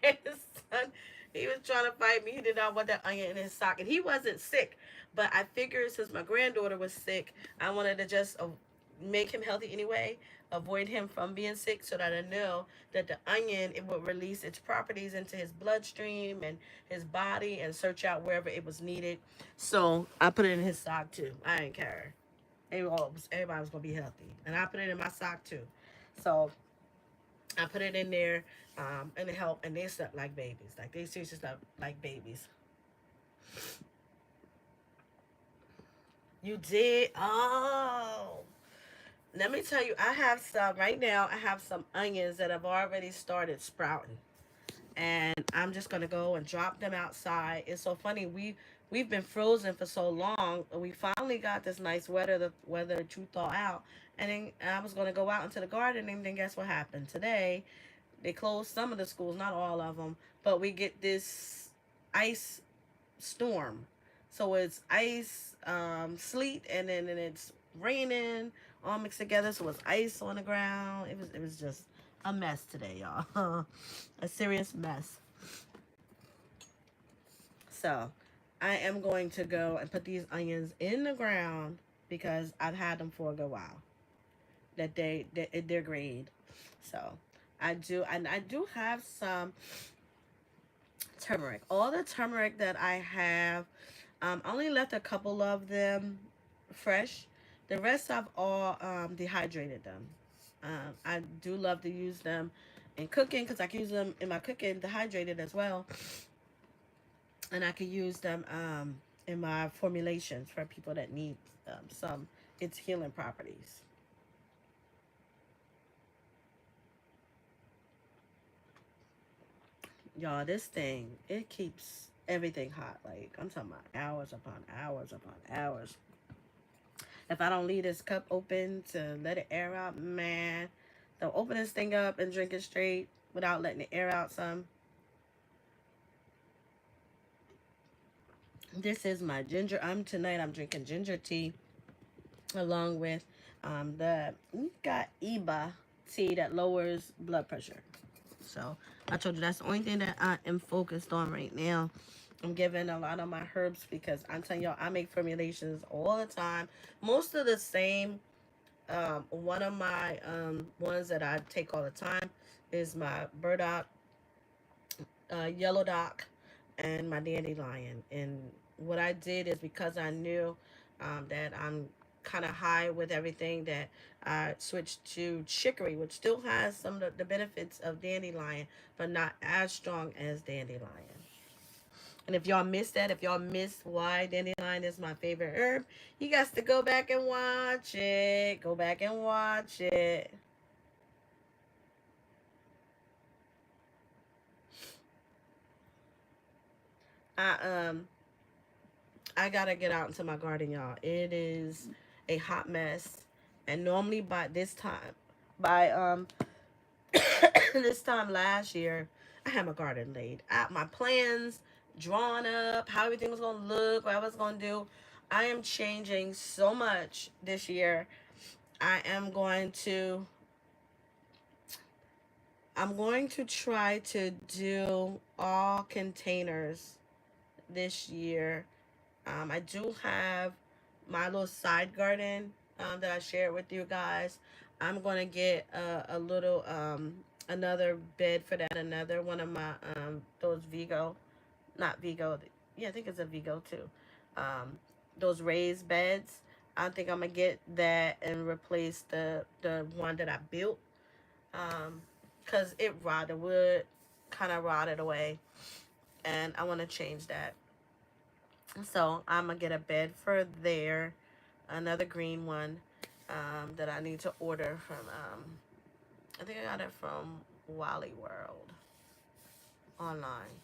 grandson, he was trying to fight me. He did not want that onion in his sock, and he wasn't sick. But I figured since my granddaughter was sick, I wanted to just make him healthy anyway, avoid him from being sick, so that I know that the onion, it would release its properties into his bloodstream and his body and search out wherever it was needed. So I put it in his sock too. I didn't care. Everybody was gonna be healthy, and I put it in my sock too. So I put it in there, and it helped. And they slept like babies. Like they seriously slept like babies. You did? Oh, let me tell you, I have some right now. I have some onions that have already started sprouting, and I'm just gonna go and drop them outside. It's so funny. We've been frozen for so long. We finally got this nice weather, the weather to thaw out. And then I was gonna go out into the garden, and then guess what happened today? They closed some of the schools, not all of them, but we get this ice storm. So it's ice, sleet, and it's raining all mixed together. So it's ice on the ground. It was just a mess today, y'all. A serious mess. So I am going to go and put these onions in the ground because I've had them for a good while. They're green. So I do have some turmeric. All the turmeric that I have, I only left a couple of them fresh. The rest I've all dehydrated them. I do love to use them in cooking because I can use them in my cooking dehydrated as well, and I can use them in my formulations for people that need some its healing properties. Y'all, this thing, it keeps everything hot. Like, I'm talking about hours upon hours upon hours. If I don't leave this cup open to let it air out, man, they'll open this thing up and drink it straight without letting it air out some. This is my ginger. Tonight I'm drinking ginger tea along with the got Eba tea that lowers blood pressure. So I told you that's the only thing that I am focused on right now. I'm giving a lot of my herbs because I'm telling y'all I make formulations all the time. Most of the same. One of my ones that I take all the time is my burdock, yellow dock, and my dandelion. And what I did is because I knew that I'm kind of high with everything, that I switched to chicory, which still has some of the benefits of dandelion, but not as strong as dandelion. And if y'all missed that, if y'all missed why dandelion is my favorite herb, you guys to go back and watch it. Go back and watch it. I I gotta get out into my garden, y'all. It is a hot mess. And normally by this time, by this time last year, I had my garden laid out, my plans drawn up, how everything was gonna look, what I was gonna do. I am changing so much this year. I am going to I'm going to try to do all containers this year. I do have my little side garden that I shared with you guys. I'm gonna get a little another bed for that. Another one of my those Vigo, not Vigo. Yeah, I think it's a Vigo too. Those raised beds. I think I'm gonna get that and replace the one that I built. Cause it rotted, wood kind of rotted away, and I want to change that. So I'm gonna get a bed for there, another green one that I need to order from. I think I got it from Wally World online.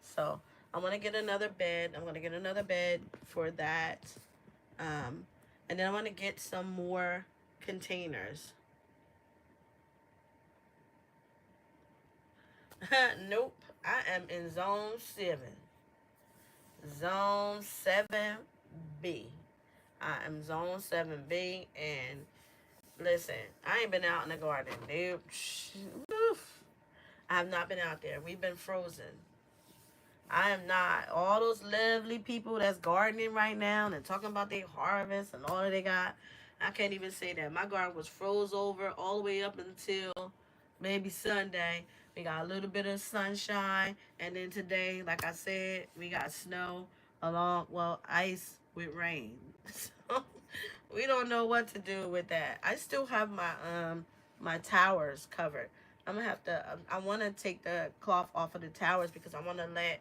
So I'm gonna get another bed. I'm gonna get another bed for that, um, and then I'm gonna get some more containers. Nope, I am in zone 7. Zone 7B. I am zone 7B, and listen, I ain't been out in the garden. Nope. Oof. I have not been out there. We've been frozen. I am not. All those lovely people that's gardening right now and talking about their harvest and all that they got, I can't even say that. My garden was froze over all the way up until maybe Sunday. We got a little bit of sunshine, and then today, like I said, we got snow along, well, ice with rain. So we don't know what to do with that. I still have my towers covered. I'm gonna have to. I want to take the cloth off of the towers because I want to let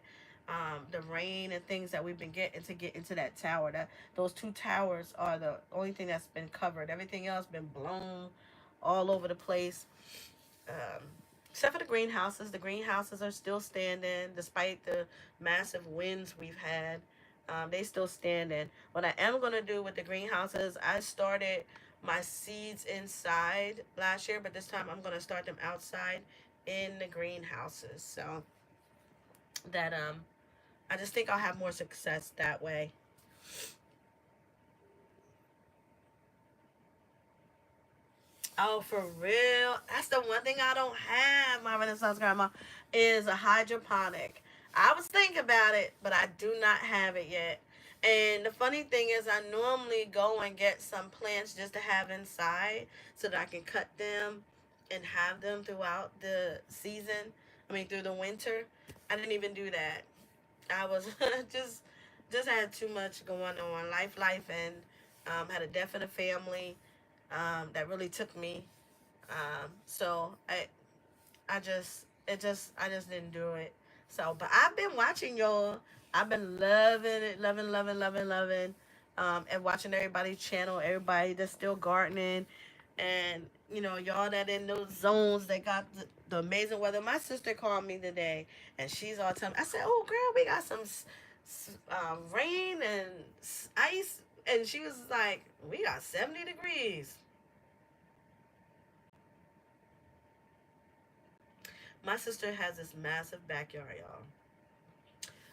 the rain and things that we've been getting to get into that tower. That those two towers are the only thing that's been covered. Everything else been blown all over the place. Um, Except for the greenhouses. The greenhouses are still standing despite the massive winds we've had. They still standing. What I am gonna do with the greenhouses, I started my seeds inside last year, but this time I'm gonna start them outside in the greenhouses. So that I just think I'll have more success that way. Oh, for real? That's the one thing I don't have, my Renaissance grandma, is a hydroponic. I was thinking about it, but I do not have it yet. And the funny thing is, I normally go and get some plants just to have inside so that I can cut them and have them throughout the season. I mean, through the winter. I didn't even do that. I was just had too much going on, life, and had a death in the family that really took me. So I just didn't do it. So, but I've been watching y'all. I've been loving it, loving, and watching everybody's channel. Everybody that's still gardening, and y'all that in those zones that got the amazing weather. My sister called me today, and she's all telling me. I said, "Oh, girl, we got some rain and ice," and she was like, "We got 70 degrees." My sister has this massive backyard, y'all.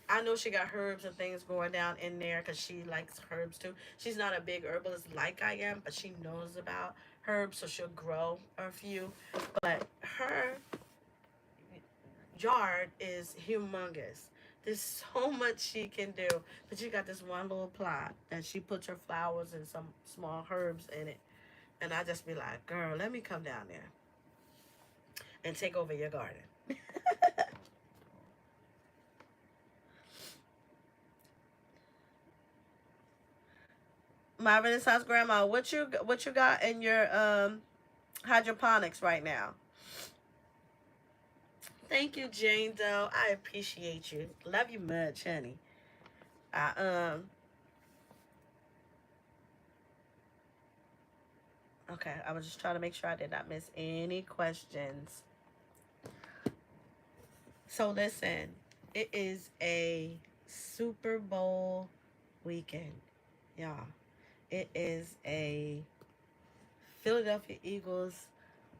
I know she got herbs and things going down in there because she likes herbs too. She's not a big herbalist like I am, but she knows about herbs, so she'll grow a few. But her yard is humongous. There's so much she can do. But she got this one little plot that she puts her flowers and some small herbs in it. And I just be like, girl, let me come down there and take over your garden. My Renaissance grandma, what you got in your hydroponics right now? Thank you, Jane Doe. I appreciate you. Love you much, honey. I okay, I was just trying to make sure I did not miss any questions. So listen, it is a Super Bowl weekend, y'all. It is a Philadelphia Eagles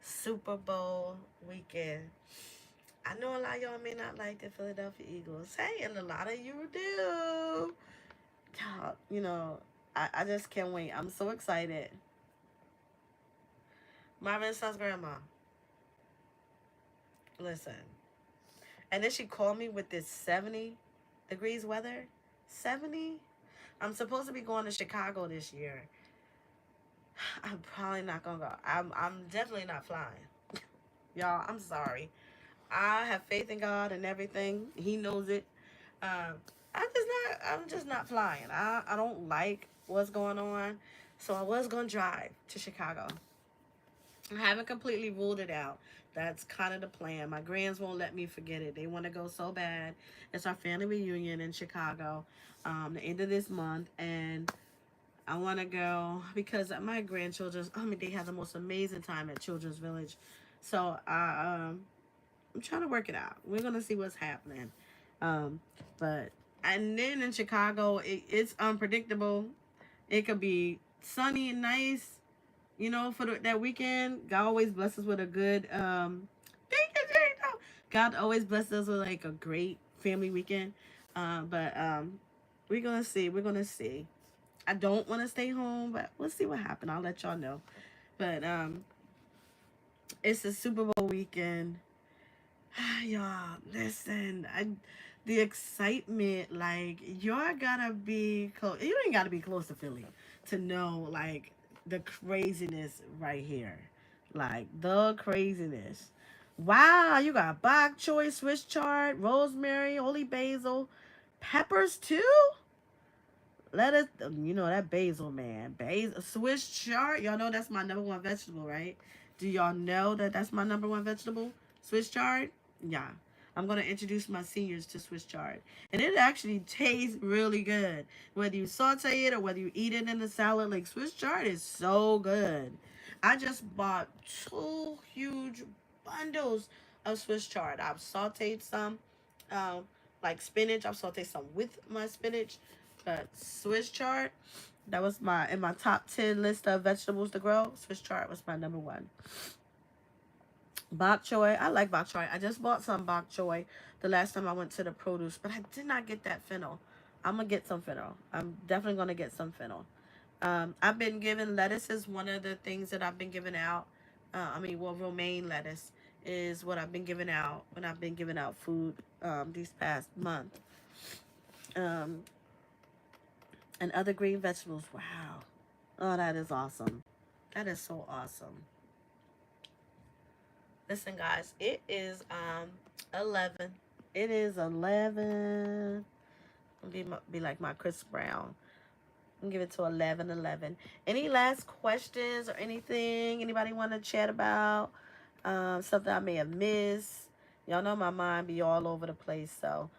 Super Bowl weekend. I know a lot of y'all may not like the Philadelphia Eagles. Hey, and a lot of you do. Y'all, I just can't wait. I'm so excited. My Renaissance grandma, listen. And then she called me with this 70 degrees weather. 70? I'm supposed to be going to Chicago this year. I'm probably not gonna go. I'm definitely not flying. Y'all, I'm sorry. I have faith in God and everything. He knows it. Um, I'm just not flying. I don't like what's going on. So I was gonna drive to Chicago. I haven't completely ruled it out. That's kind of the plan. My grands won't let me forget it. They want to go so bad. It's our family reunion in Chicago, the end of this month, and I want to go because my grandchildren. I mean, they have the most amazing time at Children's Village. So I'm trying to work it out. We're gonna see what's happening. Um, but and then in Chicago, it's unpredictable. It could be sunny and nice, for that weekend. God always blesses us with a good. Thank you, Jane. God always blesses us with like a great family weekend. But we're gonna see. We're gonna see. I don't want to stay home, but we'll see what happens. I'll let y'all know. But it's a Super Bowl weekend. Y'all, listen, the excitement, like, y'all gotta be close. You ain't gotta be close to Philly to know, like, the craziness right here. Like, the craziness. Wow, you got bok choy, Swiss chard, rosemary, holy basil, peppers too? Lettuce, that basil, man. Basil, Swiss chard. Y'all know that's my number one vegetable, right? Do y'all know that that's my number one vegetable? Swiss chard? Yeah. I'm going to introduce my seniors to Swiss chard. And it actually tastes really good. Whether you saute it or whether you eat it in the salad, like Swiss chard is so good. I just bought 2 huge bundles of Swiss chard. I've sauteed some, um, like spinach. I've sauteed some with my spinach. But Swiss chard, that was in my top 10 list of vegetables to grow. Swiss chard was my number one. Bok choy, I like bok choy. I just bought some bok choy the last time I went to the produce, but I did not get that fennel. I'm gonna get some fennel. I'm definitely gonna get some fennel. I've been given lettuce is one of the things that I've been giving out. Romaine lettuce is what I've been giving out when I've been giving out food these past month. Um, and other green vegetables. Wow. Oh, that is awesome. That is so awesome. Listen, guys, it is 11. It is 11. Be like my Chris Brown. I'm give it to 11:11. Any last questions or anything anybody want to chat about? Something I may have missed. Y'all know my mind be all over the place, so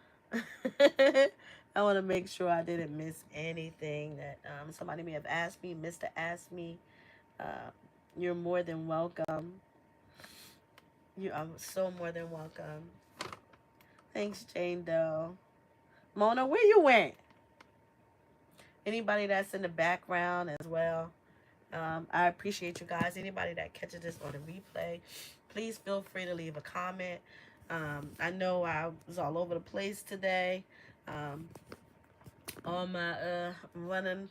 I want to make sure I didn't miss anything that somebody may have asked me, missed to ask me. Uh, you're more than welcome. You are so more than welcome. Thanks, Jane Doe. Mona, where you went? Anybody that's in the background as well. I appreciate you guys. Anybody that catches this on a replay, please feel free to leave a comment. I know I was all over the place today. On my running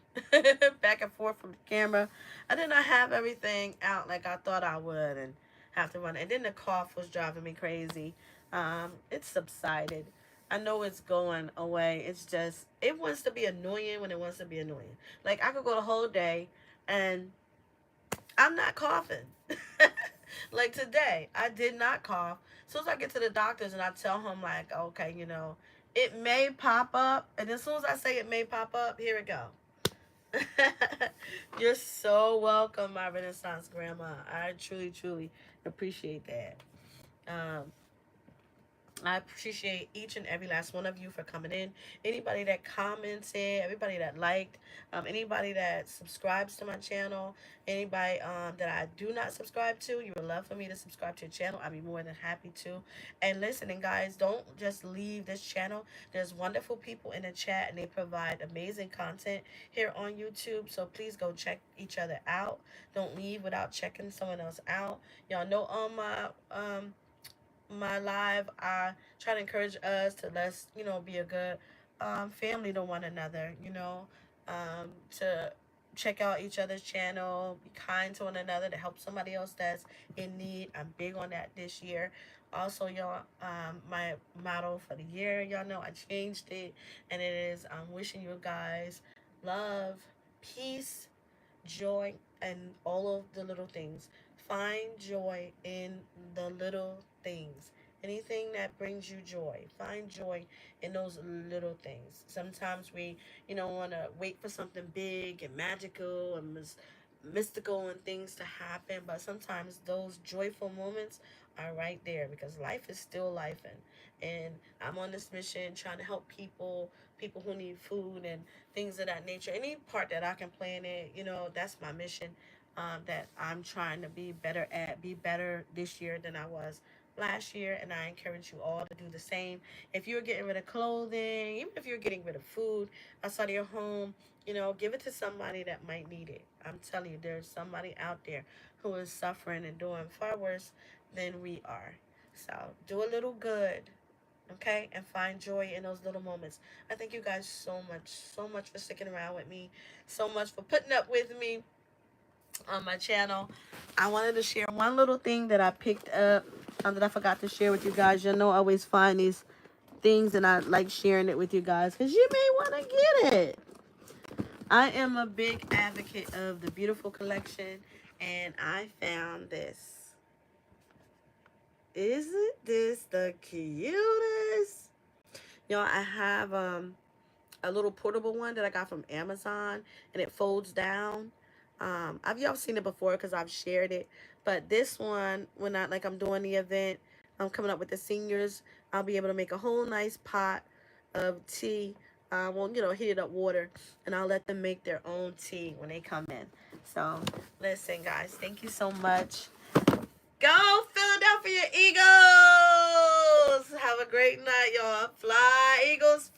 back and forth from the camera. I did not have everything out like I thought I would and have to run. And then the cough was driving me crazy. It subsided. I know it's going away. It's just, it wants to be annoying when it wants to be annoying. Like, I could go the whole day and I'm not coughing. Like today, I did not cough. As soon as I get to the doctors and I tell him, like, okay, it may pop up. And as soon as I say it may pop up, here it go. You're so welcome, my Renaissance grandma. I truly, truly appreciate that. Um, I appreciate each and every last one of you for coming in. Anybody that commented, everybody that liked, anybody that subscribes to my channel, anybody that I do not subscribe to, you would love for me to subscribe to your channel. I'd be more than happy to. And listening, guys, don't just leave this channel. There's wonderful people in the chat, and they provide amazing content here on YouTube. So please go check each other out. Don't leave without checking someone else out. Y'all know on my live, I try to encourage us to be a good family to one another, to check out each other's channel, be kind to one another, to help somebody else that's in need. I'm big on that this year. Also, y'all, my motto for the year, y'all know I changed it, and it is I'm wishing you guys love, peace, joy, and all of the little things. Find joy in the little things. Anything that brings you joy, find joy in those little things. Sometimes we, want to wait for something big and magical and mystical and things to happen, but sometimes those joyful moments are right there because life is still life, and I'm on this mission trying to help people who need food and things of that nature. Any part that I can play in it, that's my mission. That I'm trying to be better at, be better this year than I was last year, and I encourage you all to do the same. If you're getting rid of clothing, even if you're getting rid of food outside of your home, give it to somebody that might need it. I'm telling you, there's somebody out there who is suffering and doing far worse than we are. So do a little good, okay, and find joy in those little moments. I thank you guys so much for sticking around with me, so much for putting up with me on my channel. I wanted to share one little thing that I picked up, that I forgot to share with you guys. I always find these things and I like sharing it with you guys because you may want to get it. I am a big advocate of the Beautiful Collection, and I found this. Isn't this the cutest? I have a little portable one that I got from Amazon, and it folds down. Y'all seen it before because I've shared it, but this one, when I'm doing the event, I'm coming up with the seniors, I'll be able to make a whole nice pot of tea. Well, heated up water, and I'll let them make their own tea when they come in. So, listen, guys, thank you so much. Go Philadelphia Eagles! Have a great night, y'all. Fly, Eagles,